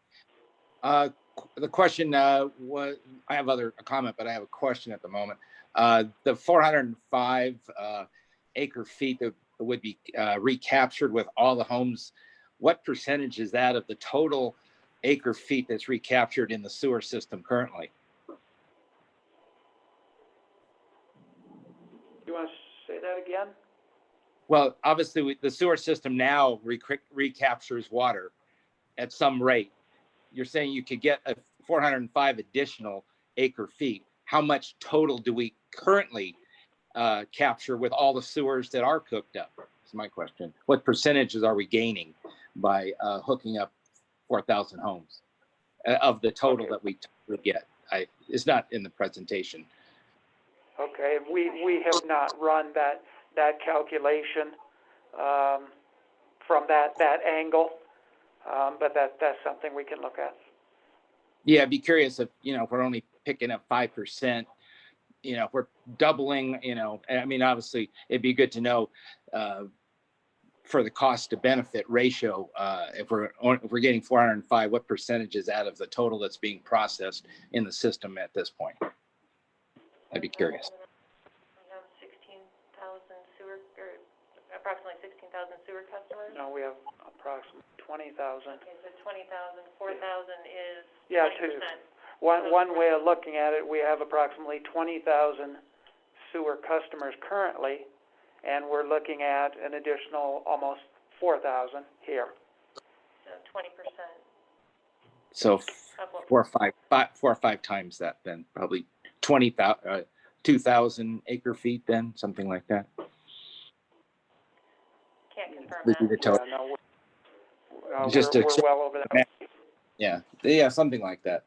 The question was, I have a comment, but I have a question at the moment. The 405 acre feet that would be recaptured with all the homes, what percentage is that of the total acre feet that's recaptured in the sewer system currently? You want to say that again? Well, obviously the sewer system now recaptures water at some rate. You're saying you could get a 405 additional acre feet. How much total do we currently capture with all the sewers that are cooked up? Is my question. What percentages are we gaining by hooking up 4,000 homes of the total that we get? It's not in the presentation. Okay, we have not run that calculation from that angle, but that's something we can look at. Yeah, I'd be curious if, if we're only picking up 5%, if we're doubling, I mean, obviously it'd be good to know for the cost to benefit ratio, if we're getting 405, what percentage is out of the total that's being processed in the system at this point? I'd be curious. We have 16,000 sewer, or approximately 16,000 sewer customers. No, we have approximately 20,000. Okay, so 20,000, 4,000 is Yeah, 20%. One way of looking at it, we have approximately 20,000 sewer customers currently, and we're looking at an additional almost 4,000 here. So 20%. So Of what- 4 or 5 times that, then probably 20,000, 2,000 acre feet, then something like that. Can't confirm Would be that. the total. Yeah, no, Just we're well over that. Yeah, something like that.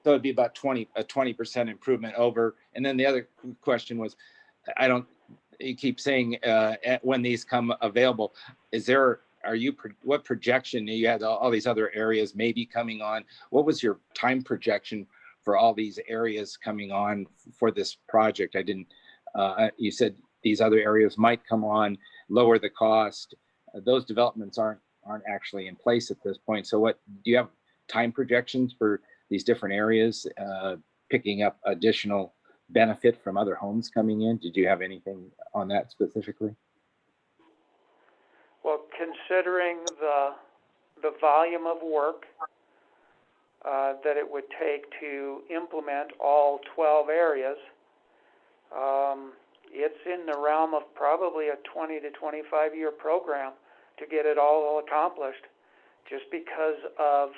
So it'd be about 20% improvement over. And then the other question was, you keep saying when these come available, what projection, you had all these other areas maybe coming on. What was your time projection for all these areas coming on for this project? You said these other areas might come on, lower the cost. Those developments aren't actually in place at this point. So what do you have time projections for these different areas, picking up additional benefit from other homes coming in? Did you have anything on that specifically? Well, considering the volume of work that it would take to implement all 12 areas, it's in the realm of probably a 20 to 25 year program to get it all accomplished, just because of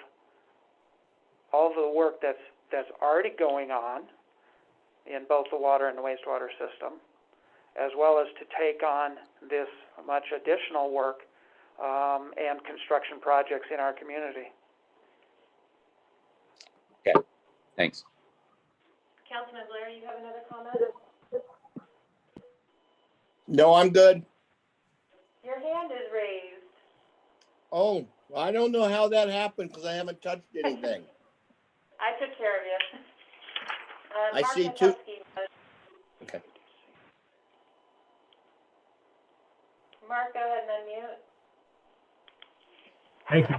all the work that's already going on in both the water and the wastewater system, as well as to take on this much additional work and construction projects in our community. Okay, thanks. Councilman Blair, you have another comment? No, I'm good. Your hand is raised. Oh, I don't know how that happened because I haven't touched anything. I took care of you. I Mark see Matusky two. was. Okay. Mark, go ahead and unmute. Thank you.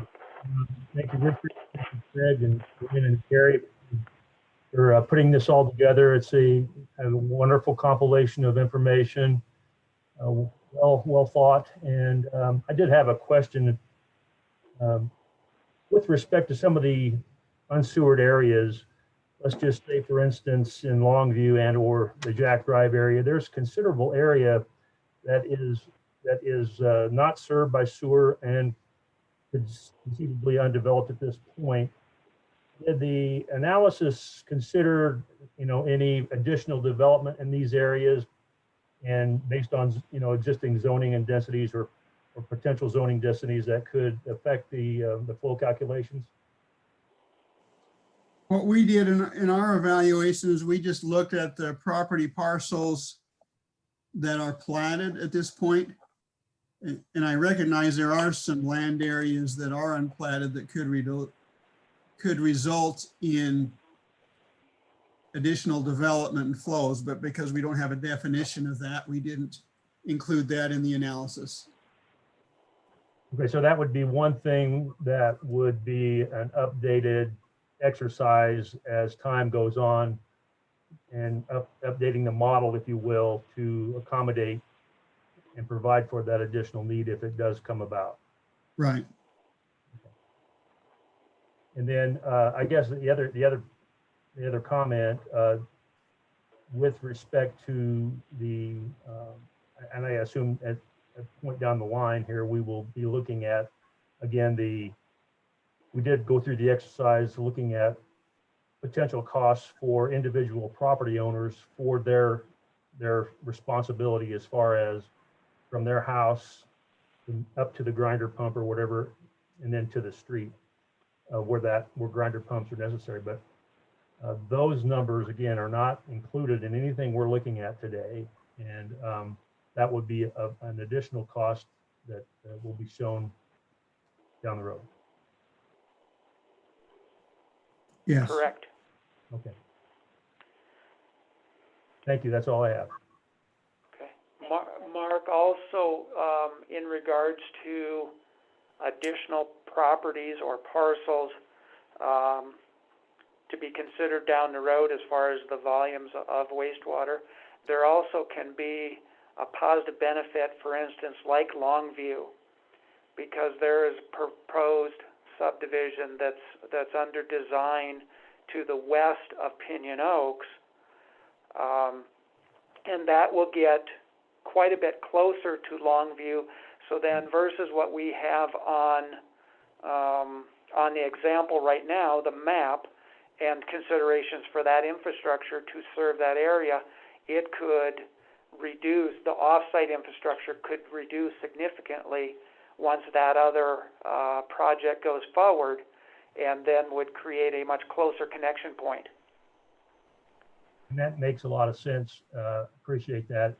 Thank you, Richard, thank you, Craig, and Lynn and Gary for putting this all together. It's a wonderful compilation of information, well thought. And I did have a question with respect to some of the unsewered areas. Let's just say, for instance, in Longview and or the Jack Drive area, there's considerable area that is not served by sewer and conceivably undeveloped at this point. Did the analysis consider, any additional development in these areas, and based on, existing zoning and densities or potential zoning densities that could affect the flow calculations? What we did in our evaluations, we just looked at the property parcels that are platted at this point. And I recognize there are some land areas that are unplatted that could result in additional development and flows, but because we don't have a definition of that, we didn't include that in the analysis. Okay, so that would be one thing that would be an updated exercise as time goes on, and updating the model, if you will, to accommodate and provide for that additional need if it does come about. Right. And then I guess the other comment with respect to the and I assume at a point down the line here we will be looking at, again, we did go through the exercise looking at potential costs for individual property owners for their responsibility as far as from their house up to the grinder pump or whatever, and then to the street where grinder pumps are necessary. But those numbers, again, are not included in anything we're looking at today. And that would be an additional cost that will be shown down the road. Yes. Correct. Okay. Thank you. That's all I have. Okay. Mark, also in regards to additional properties or parcels to be considered down the road as far as the volumes of wastewater, there also can be a positive benefit, for instance, like Longview, because there is proposed subdivision that's under design to the west of Pinion Oaks, and that will get quite a bit closer to Longview. So then, versus what we have on the example right now, the map and considerations for that infrastructure to serve that area, it could reduce, the off-site infrastructure could reduce significantly once that other project goes forward, and then would create a much closer connection point. And that makes a lot of sense. Appreciate that.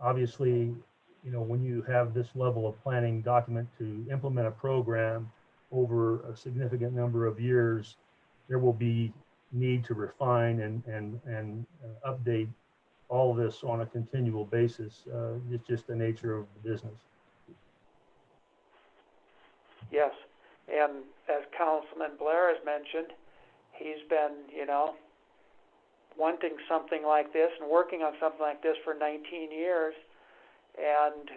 Obviously, when you have this level of planning document to implement a program over a significant number of years, there will be need to refine and update all of this on a continual basis. It's just the nature of the business. Yes, and as Councilman Blair has mentioned, he's been, wanting something like this and working on something like this for 19 years. And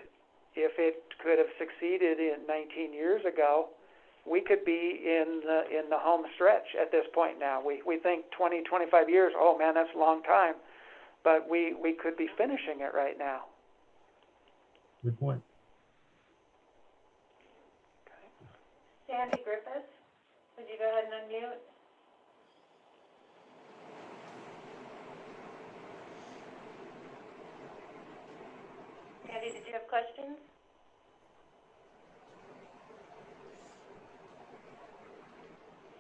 if it could have succeeded in 19 years ago, we could be in the home stretch at this point now. We think 20, 25 years, oh man, that's a long time. But we could be finishing it right now. Good point. Sandy Griffiths, would you go ahead and unmute? Sandy, did you have questions?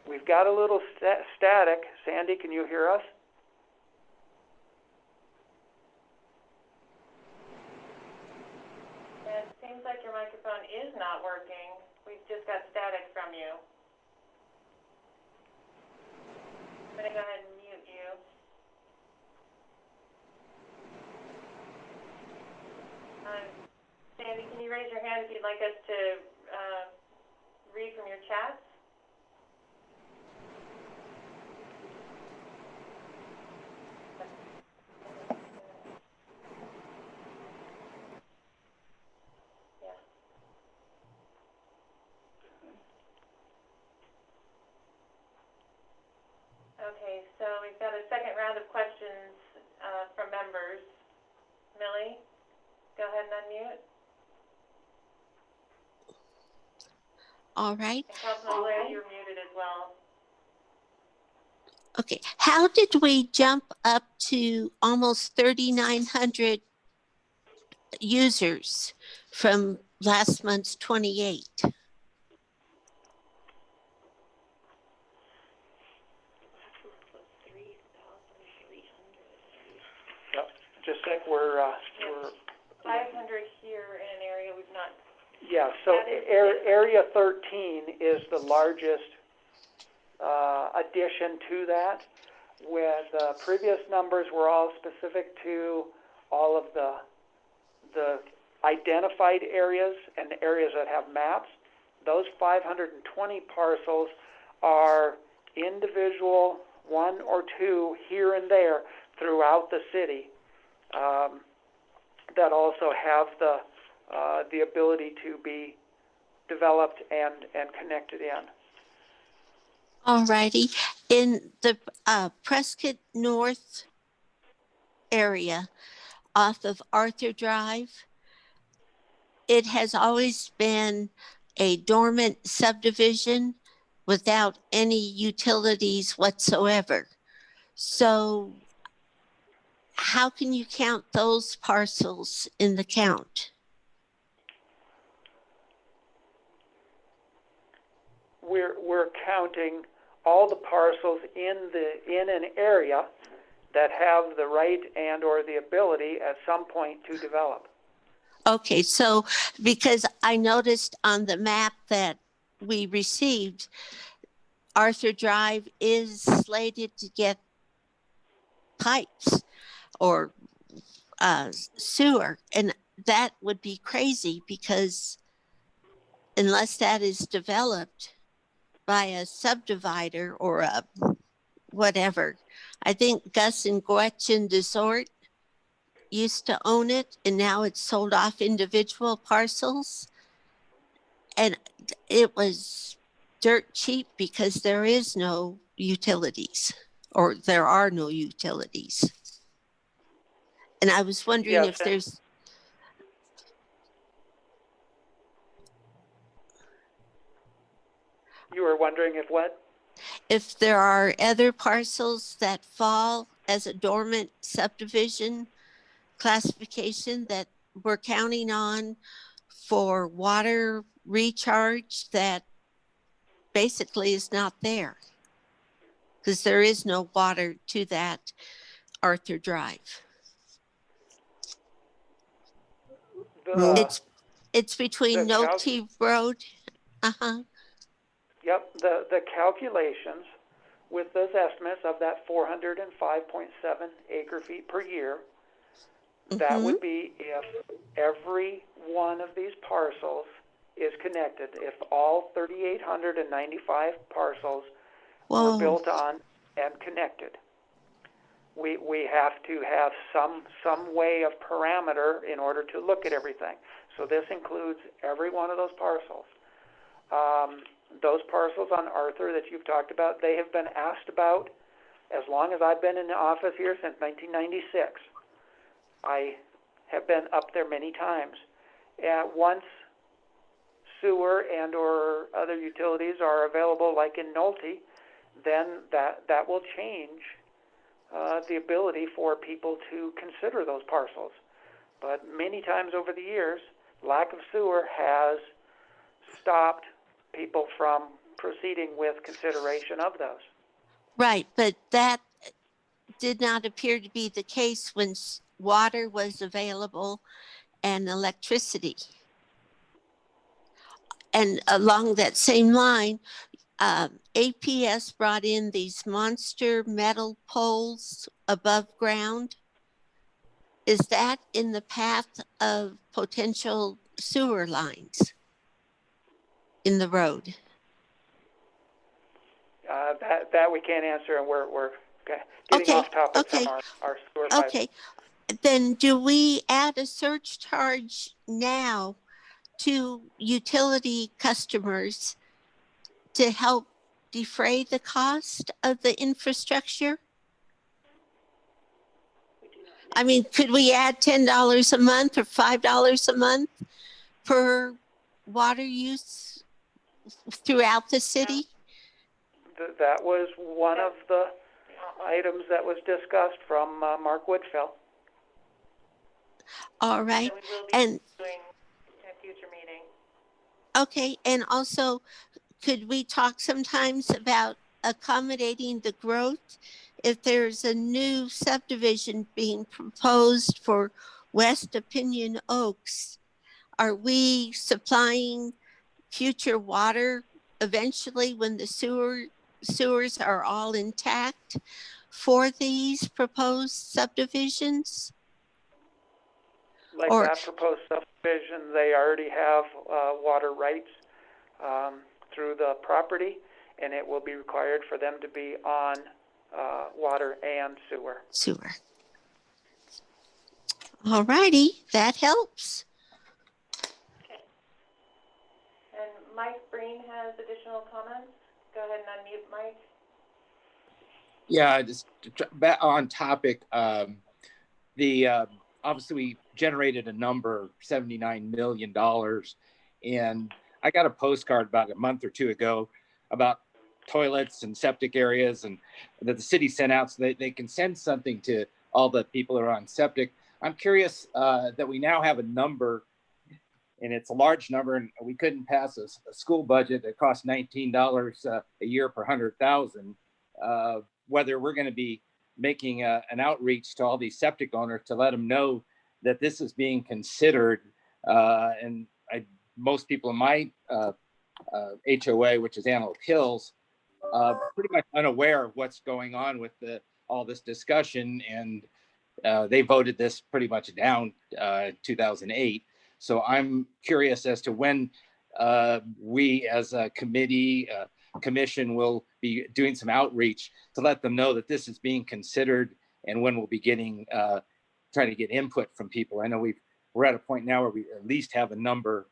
We've got a little static. Sandy, can you hear us? It seems like your microphone is not working. We've just got static from you. I'm going to go ahead and mute you. Sandy, can you raise your hand if you'd like us to read from your chats? Okay, so we've got a second round of questions from members. Millie, go ahead and unmute. All right. And Councilman Blair, you're muted as well. Okay. How did we jump up to almost 3,900 users from last month's 28? Yep. Just think we're 500 here in an area we've not. yeah. So area 13 is the largest addition to that. With previous numbers were all specific to all of the identified areas and the areas that have maps. Those 520 parcels are individual, one or two here and there throughout the city that also have the ability to be developed and connected in. All righty. In the Prescott North area off of Arthur Drive, it has always been a dormant subdivision without any utilities whatsoever. So how can you count those parcels in the count? We're counting all the parcels in an area that have the right and or the ability at some point to develop. Okay, so because I noticed on the map that we received, Arthur Drive is slated to get pipes or sewer, and that would be crazy because unless that is developed by a subdivider or a whatever, I think Gus and Gretchen Desort used to own it, and now it's sold off individual parcels, and it was dirt cheap because there is no utilities, or there are no utilities. And I was wondering if there's You were wondering if what? if there are other parcels that fall as a dormant subdivision classification that we're counting on for water recharge that basically is not there because there is no water to that Arthur Drive. It's between Nolte Road. Yep, the calculations with those estimates of that 405.7 acre feet per year, that would be if every one of these parcels is connected. If all 3,895 parcels were Whoa. built on and connected. We have to have some way of parameter in order to look at everything. So this includes every one of those parcels. Those parcels on Arthur that you've talked about, they have been asked about as long as I've been in the office here, since 1996. I have been up there many times. Once sewer and or other utilities are available, like in Nolte, then that will change the ability for people to consider those parcels. But many times over the years, lack of sewer has stopped people from proceeding with consideration of those. Right, but that did not appear to be the case when water was available and electricity. And along that same line, APS brought in these monster metal poles above ground. Is that in the path of potential sewer lines in the road? That we can't answer, and we're getting off topic from our sewer pipe. Okay, then do we add a surge charge now to utility customers to help defray the cost of the infrastructure? I mean, could we add $10 a month or $5 a month per water use throughout the city? That was one of the items that was discussed from Mark Woodfell. All right. And we will be And doing in a future meeting. okay, and also, could we talk sometimes about accommodating the growth? If there's a new subdivision being proposed for West Opinion Oaks, are we supplying future water eventually when the sewers are all intact for these proposed subdivisions? Like that proposed subdivision, they already have water rights through the property, and it will be required for them to be on water and sewer. Sewer. All righty, that helps. Okay. And Mike Breen has additional comments. Go ahead and unmute Mike. Yeah, just back on topic. Obviously we generated a number, $79 million, and I got a postcard about a month or two ago about toilets and septic areas, and that the city sent out so they can send something to all the people that are on septic. I'm curious that we now have a number, and it's a large number, and we couldn't pass a school budget that costs $19 a year per 100,000. Whether we're going to be making an outreach to all these septic owners to let them know that this is being considered. And most people in my HOA, which is Antelope Hills, pretty much unaware of what's going on with all this discussion. And they voted this pretty much down 2008. So I'm curious as to when we as a commission will be doing some outreach to let them know that this is being considered, and when we'll be getting trying to get input from people. I know we're at a point now where we at least have a number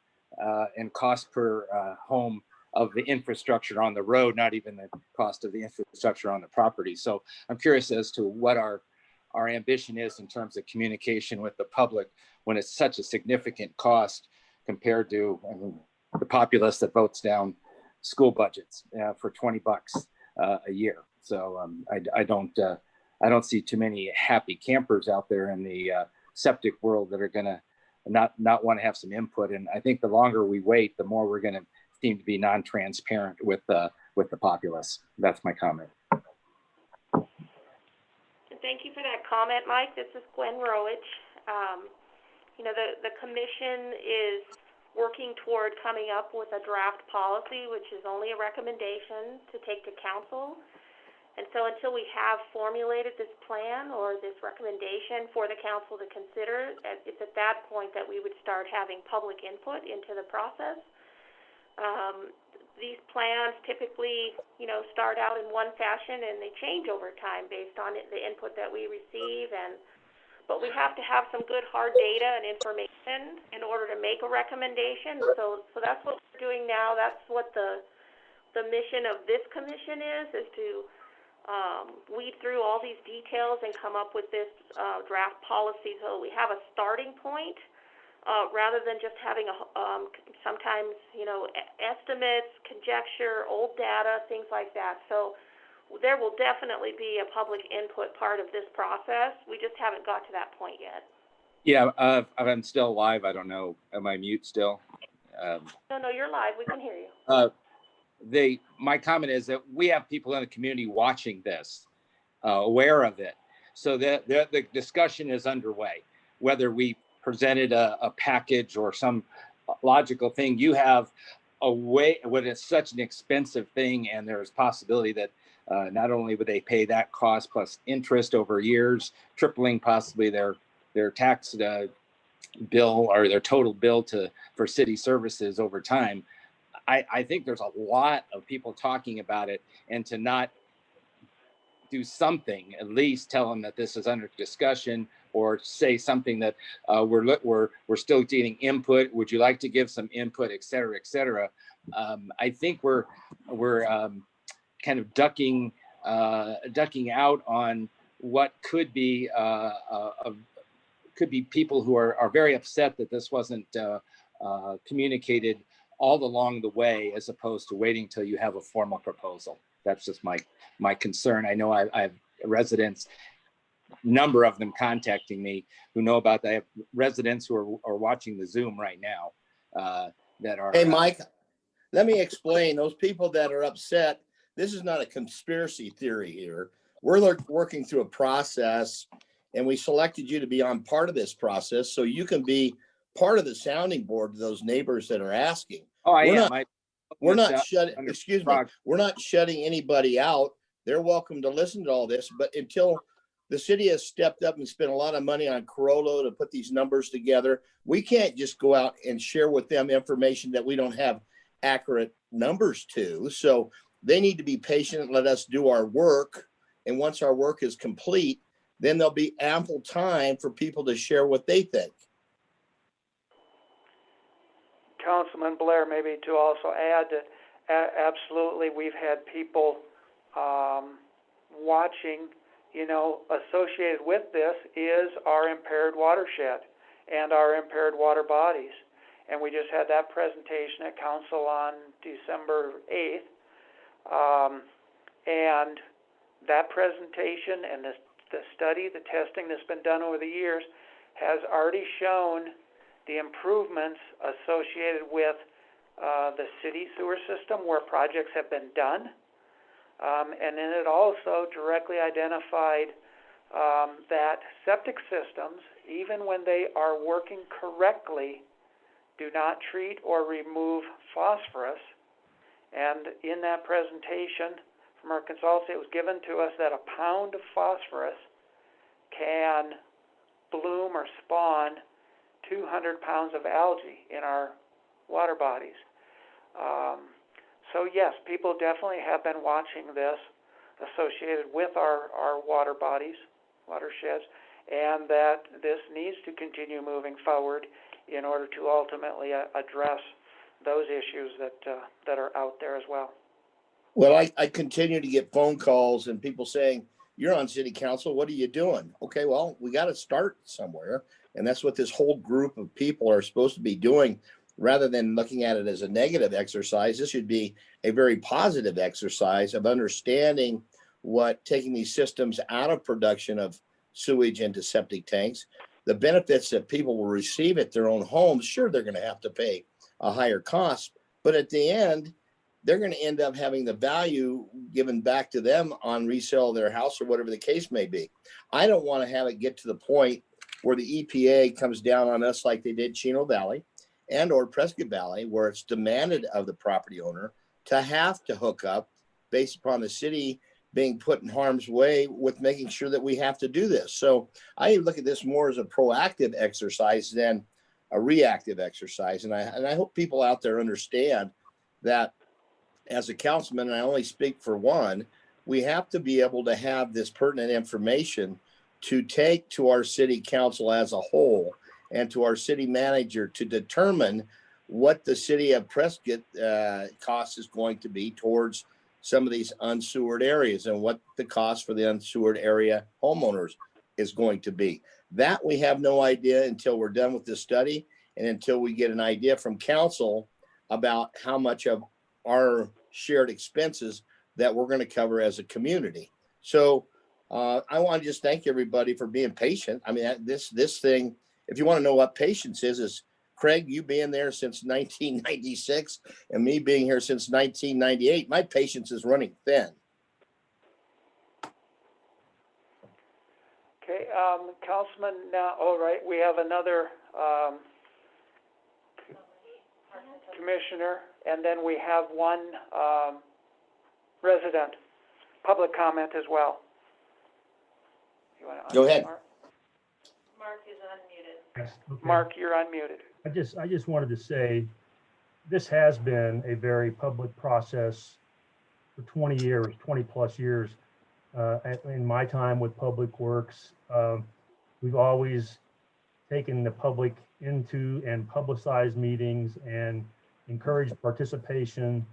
and cost per home of the infrastructure on the road, not even the cost of the infrastructure on the property. So I'm curious as to what our ambition is in terms of communication with the public when it's such a significant cost compared to the populace that votes down school budgets for $20 a year. So I don't see too many happy campers out there in the septic world that are going to not want to have some input. And I think the longer we wait, the more we're going to seem to be non-transparent with the populace. That's my comment. Thank you for that comment, Mike. This is Gwen Rowich. The commission is working toward coming up with a draft policy, which is only a recommendation to take to council. And so until we have formulated this plan or this recommendation for the council to consider, it's at that point that we would start having public input into the process. these plans typically, you know, start out in one fashion and they change over time based on the input that we receive. But we have to have some good hard data and information in order to make a recommendation. So that's what we're doing now. That's what the mission of this commission is to weed through all these details and come up with this draft policy so we have a starting point rather than just having sometimes, you know, estimates, conjecture, old data, things like that. So there will definitely be a public input part of this process. We just haven't got to that point yet. Yeah, I'm still live. I don't know. Am I mute still? No, you're live. We can hear you. My comment is that we have people in the community watching this, aware of it. So the discussion is underway. Whether we presented a package or some logical thing, you have a way, when it's such an expensive thing, and there's possibility that not only would they pay that cost plus interest over years, tripling possibly their tax bill or their total bill for city services over time. I think there's a lot of people talking about it, and to not do something, at least tell them that this is under discussion, or say something that we're still getting input. Would you like to give some input, et cetera, et cetera. I think we're kind of ducking out on what could be people who are very upset that this wasn't communicated all along the way, as opposed to waiting till you have a formal proposal. That's just my concern. I know I have residents, number of them contacting me who know about that. I have residents who are watching the Zoom right now that are. Hey, Mike, let me explain. Those people that are upset, this is not a conspiracy theory here. We're working through a process, and we selected you to be on part of this process so you can be part of the sounding board to those neighbors that are asking. Oh, We're not shutting anybody out. They're welcome to listen to all this, but until the city has stepped up and spent a lot of money on Corollo to put these numbers together, we can't just go out and share with them information that we don't have accurate numbers to. So they need to be patient and let us do our work. And once our work is complete, then there'll be ample time for people to share what they think. Councilman Blair, maybe to also add that absolutely we've had people watching, you know, associated with this is our impaired watershed and our impaired water bodies. And we just had that presentation at council on December 8th. And that presentation and the study, the testing that's been done over the years has already shown the improvements associated with the city sewer system where projects have been done. And then it also directly identified that septic systems, even when they are working correctly, do not treat or remove phosphorus. And in that presentation from our consultant, it was given to us that a pound of phosphorus can bloom or spawn 200 pounds of algae in our water bodies. So yes, people definitely have been watching this associated with our water bodies, watersheds, and that this needs to continue moving forward in order to ultimately address those issues that are out there as well. Well, I continue to get phone calls and people saying, you're on city council, what are you doing? Okay, well, we got to start somewhere. And that's what this whole group of people are supposed to be doing. Rather than looking at it as a negative exercise, this should be a very positive exercise of understanding what taking these systems out of production of sewage into septic tanks, the benefits that people will receive at their own homes. Sure, they're going to have to pay a higher cost, but at the end, they're going to end up having the value given back to them on resale of their house or whatever the case may be. I don't want to have it get to the point where the EPA comes down on us like they did Chino Valley and or Prescott Valley, where it's demanded of the property owner to have to hook up based upon the city being put in harm's way with making sure that we have to do this. So I look at this more as a proactive exercise than a reactive exercise. And I hope people out there understand that as a councilman, and I only speak for one, we have to be able to have this pertinent information to take to our city council as a whole and to our city manager to determine what the city of Prescott cost is going to be towards some of these unsewered areas and what the cost for the unsewered area homeowners is going to be. That we have no idea until we're done with this study and until we get an idea from council about how much of our shared expenses that we're going to cover as a community. So I want to just thank everybody for being patient. I mean, this thing, if you want to know what patience is Craig, you being there since 1996 and me being here since 1998, my patience is running thin. Okay, Councilman, now, all right, we have another commissioner, and then we have one resident, public comment as well. You wanna Go ahead. Mark? Mark is unmuted. Yes, okay. Mark, you're unmuted. I just wanted to say, this has been a very public process for 20 years, 20 plus years. In my time with Public Works, we've always taken the public into and publicized meetings and encouraged participation.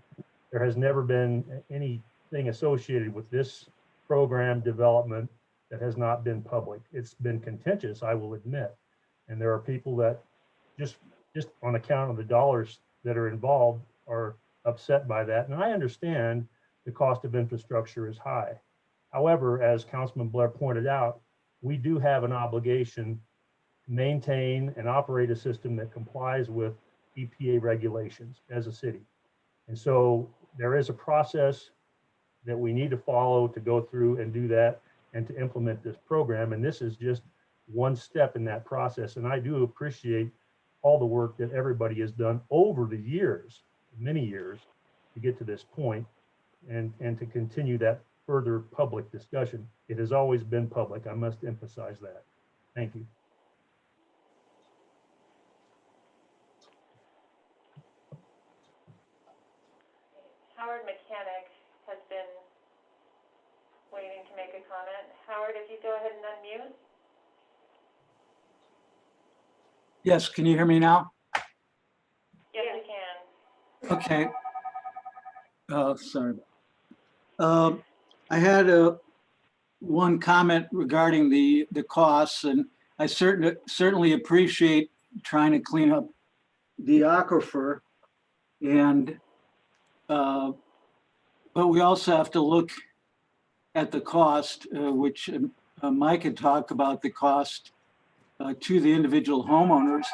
There has never been anything associated with this program development that has not been public. It's been contentious, I will admit. And there are people that just on account of the dollars that are involved are upset by that. And I understand the cost of infrastructure is high. However, as Councilman Blair pointed out, we do have an obligation to maintain and operate a system that complies with EPA regulations as a city. And so there is a process that we need to follow to go through and do that and to implement this program. And this is just one step in that process. And I do appreciate all the work that everybody has done over the years, many years, to get to this point and to continue that further public discussion. It has always been public. I must emphasize that. Thank you. Howard Mechanic has been waiting to make a comment. Howard, if you go ahead and unmute. Yes, can you hear me now? Yes, we can. Okay. Sorry. I had one comment regarding the costs, and I certainly appreciate trying to clean up the aquifer, and but we also have to look at the cost, which Mike had talked about, the cost to the individual homeowners.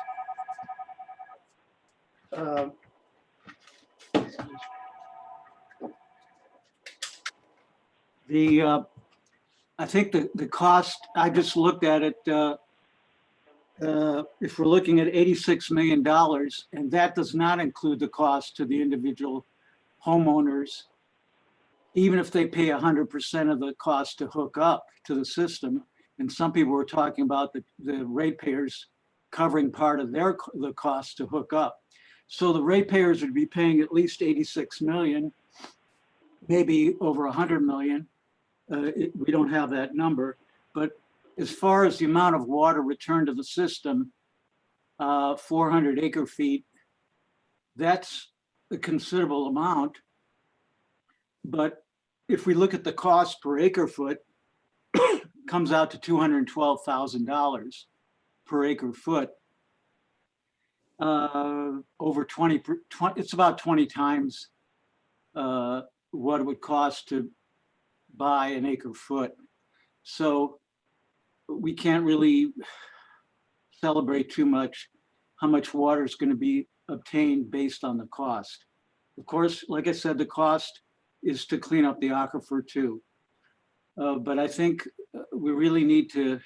I think the cost, I just looked at it, if we're looking at $86 million, and that does not include the cost to the individual homeowners, even if they pay 100% of the cost to hook up to the system. And some people were talking about the ratepayers covering part of the cost to hook up. So the ratepayers would be paying at least 86 million, maybe over 100 million. We don't have that number, but as far as the amount of water returned to the system, 400 acre feet, that's a considerable amount. But if we look at the cost per acre foot, comes out to $212,000 per acre foot. Over 20, it's about 20 times what it would cost to buy an acre foot. So we can't really celebrate too much how much water is going to be obtained based on the cost. Of course, like I said, the cost is to clean up the aquifer too. But I think we really need to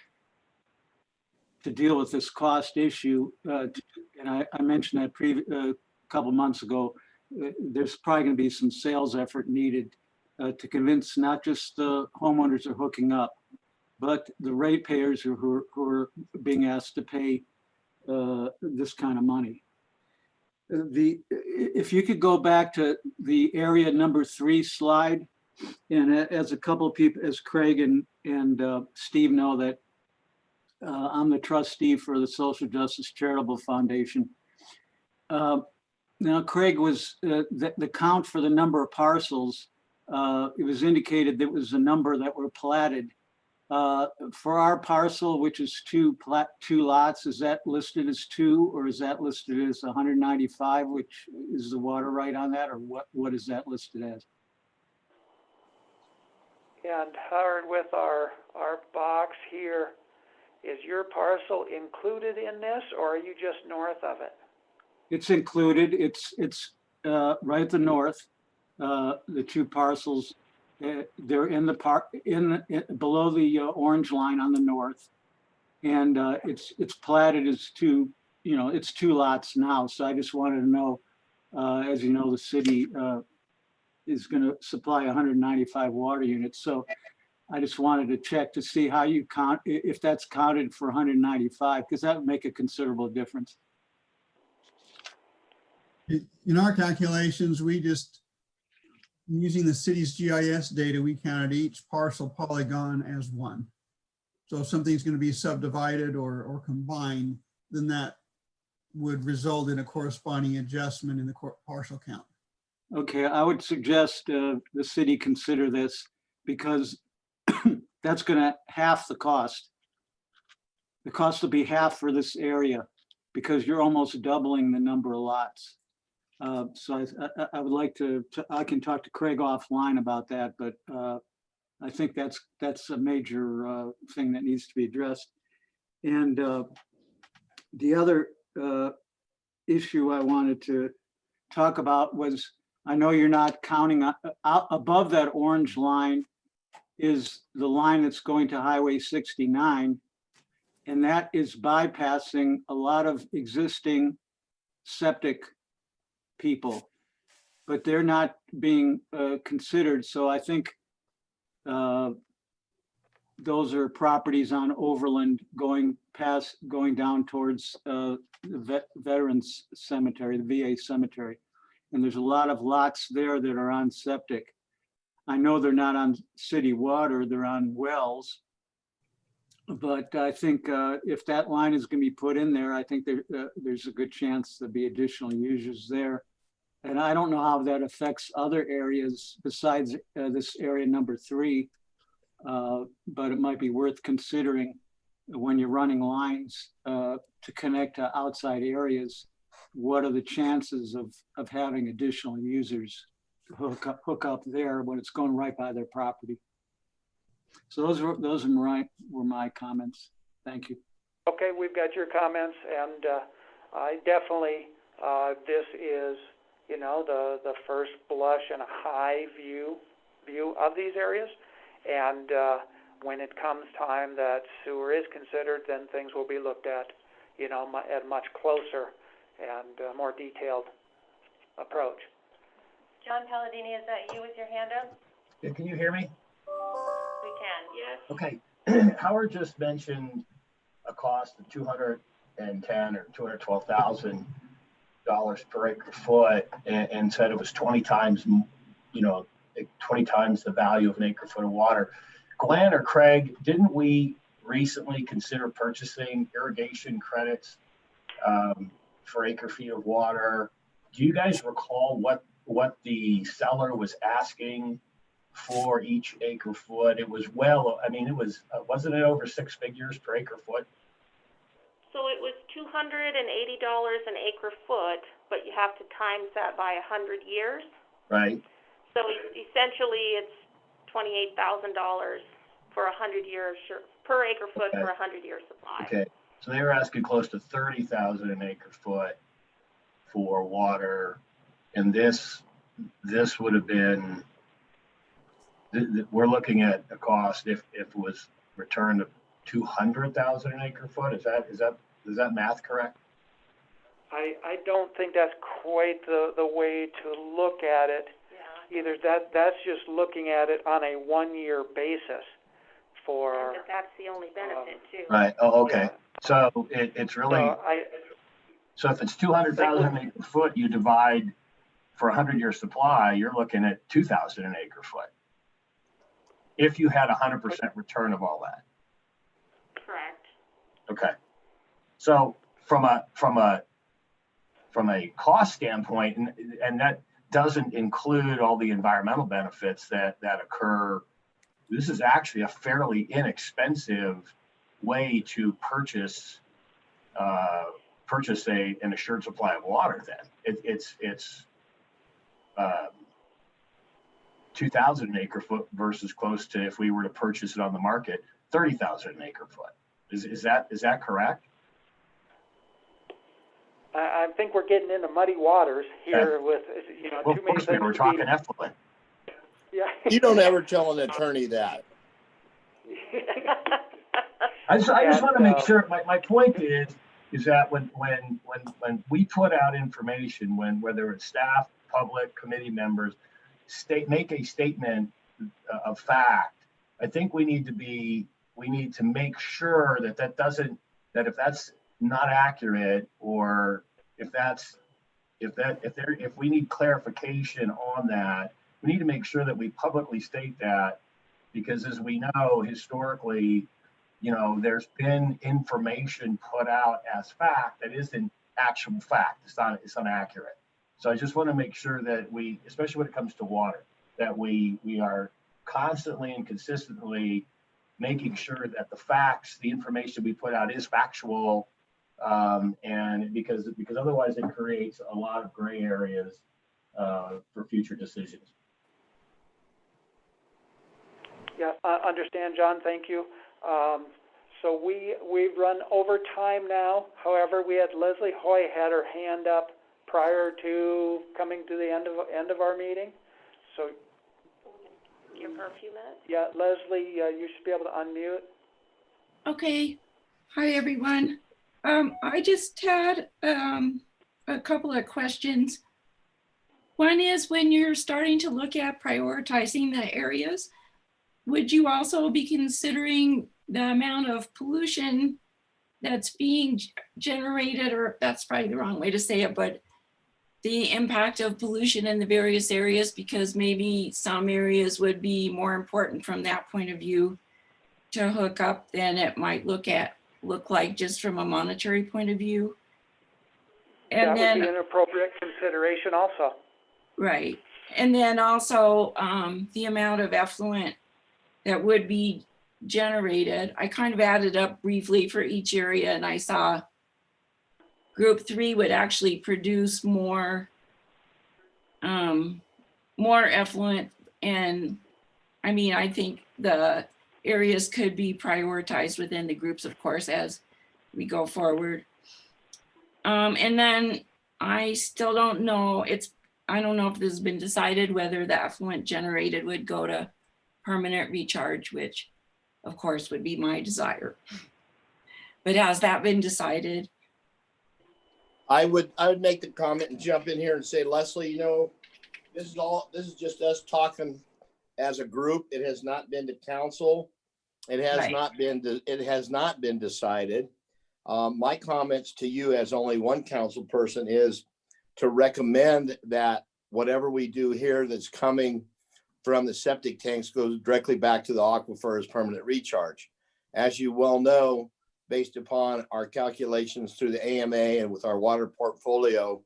deal with this cost issue. And I mentioned that a couple months ago. There's probably going to be some sales effort needed to convince not just the homeowners are hooking up, but the ratepayers who are being asked to pay this kind of money. if you could go back to the area number 3 slide, and as a couple of people, as Craig and Steve know, that I'm the trustee for the Social Justice Charitable Foundation. Now, Craig, was the count for the number of parcels, it was indicated that was a number that were platted. For our parcel, which is two lots, is that listed as 2, or is that listed as 195, which is the water right on that, or what is that listed as? And Howard, with our box here, is your parcel included in this, or are you just north of it? It's included. It's right at the north. The 2 parcels, they're in the park, below the orange line on the north, and it's platted as 2. It's 2 lots now. So I just wanted to know, as you know, the city is going to supply 195 water units. So I just wanted to check to see how you count, if that's counted for 195, because that would make a considerable difference. In our calculations, we just, using the city's GIS data, we counted each parcel polygon as 1. So if something's going to be subdivided or combined, then that would result in a corresponding adjustment in the parcel count. Okay, I would suggest the city consider this, because that's going to half the cost. The cost will be half for this area, because you're almost doubling the number of lots. So I would like I can talk to Craig offline about that, but I think that's a major thing that needs to be addressed. And the other issue I wanted to talk about was, I know you're not counting, above that orange line is the line that's going to Highway 69, and that is bypassing a lot of existing septic people, but they're not being considered. So I think those are properties on Overland going down towards the Veterans Cemetery, the VA cemetery. And there's a lot of lots there that are on septic. I know they're not on city water, they're on wells. But I think if that line is going to be put in there, I think there's a good chance there'll be additional users there. And I don't know how that affects other areas besides this area number 3, but it might be worth considering when you're running lines to connect to outside areas. What are the chances of having additional users hook up there when it's going right by their property? So those were my comments. Thank you. Okay, we've got your comments, and I definitely, this is, the first blush and a high view of these areas. And when it comes time that sewer is considered, then things will be looked at, at much closer and more detailed approach. John Palladini, is that you with your hand up? Yeah, can you hear me? We can, yes. Okay. Howard just mentioned a cost of $210,000 or $212,000 per acre foot, and said it was 20 times, 20 times the value of an acre foot of water. Glenn or Craig, didn't we recently consider purchasing irrigation credits for acre feet of water? Do you guys recall what the seller was asking for each acre foot? It was wasn't it over 6 figures per acre foot? So it was $280 an acre foot, but you have to times that by 100 years. Right. So essentially it's $28,000 for 100 years per acre foot for 100-year supply. Okay. So they were asking close to $30,000 an acre foot for water, and this would have been. We're looking at a cost if it was returned of $200,000 an acre foot. Is that math correct? I don't think that's quite the way to look at it. Yeah. Either that's just looking at it on a 1-year basis for. But that's the only benefit too. Right. Oh, okay. Yeah. So it's really. So if it's 200,000 an acre foot, you divide for a 100-year supply, you're looking at 2,000 an acre foot. If you had 100% return of all that. Correct. Okay. So from a cost standpoint, and that doesn't include all the environmental benefits that occur. This is actually a fairly inexpensive way to purchase an assured supply of water. Then it's 2,000 an acre foot versus close to, if we were to purchase it on the market, 30,000 an acre foot. Is that correct? I think we're getting into muddy waters here with, Well, too of many course, things we were to talking be. effluent. Yeah. You don't ever tell an attorney that. I just want to make And, sure. My point is that when we put out information, whether it's staff, public, committee members, make a statement of fact, I think we need to make sure that if that's not accurate, or if we need clarification on that, we need to make sure that we publicly state that, because as we know, historically, there's been information put out as fact that isn't actual fact. It's not accurate. So I just want to make sure that we, especially when it comes to water, that we are constantly and consistently making sure that the facts, the information we put out is factual, and because otherwise it creates a lot of gray areas for future decisions. Yeah, understand, John. Thank you. So we've run over time now. However, we had Leslie Hoy had her hand up prior to coming to the end of our meeting. So Give her a few minutes. yeah, Leslie, you should be able to unmute. Okay. Hi, everyone. I just had a couple of questions. One is, when you're starting to look at prioritizing the areas, would you also be considering the amount of pollution that's being generated, or that's probably the wrong way to say it, but the impact of pollution in the various areas, because maybe some areas would be more important from that point of view to hook up than it might look like just from a monetary point of view. And that would be an appropriate consideration also. Right. And then also the amount of effluent that would be generated. I kind of added up briefly for each area, and I saw group 3 would actually produce more effluent. And I mean, I think the areas could be prioritized within the groups, of course, as we go forward. And then I still don't know, I don't know if this has been decided whether the effluent generated would go to permanent recharge, which of course would be my desire. But has that been decided? I would make the comment and jump in here and say, Leslie, this is just us talking as a group. It has not been to council. It has not been decided. My comments to you as only one council person is to recommend that whatever we do here that's coming from the septic tanks goes directly back to the aquifer as permanent recharge. As you well know, based upon our calculations through the AMA and with our water portfolio,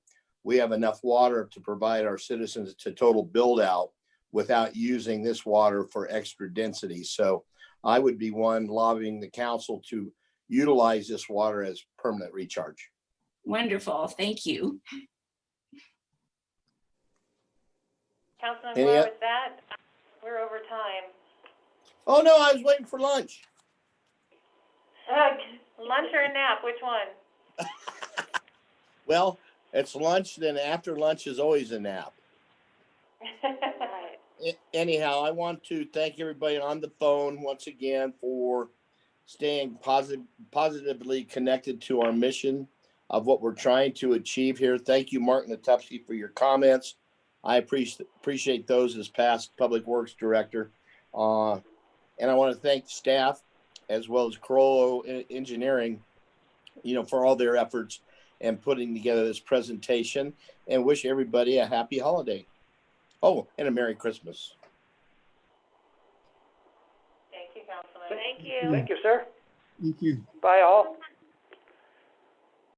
we have enough water to provide our citizens to total build out without using this water for extra density. So I would be one lobbying the council to utilize this water as permanent recharge. Wonderful, thank you. Councilman Moore, with that, we're over time. Oh no, I was waiting for lunch. Lunch or a nap, which one? Well, it's lunch, then after lunch is always a nap. Anyhow, I want to thank everybody on the phone once again for staying positively connected to our mission of what we're trying to achieve here. Thank you, Mark Natupsky, for your comments. I appreciate those as past Public Works Director. And I want to thank staff as well as Carollo Engineering, for all their efforts and putting together this presentation, and wish everybody a happy holiday. Oh, and a Merry Christmas. Thank you, Councilman. Thank you. Thank you, sir. Thank you. Bye, all.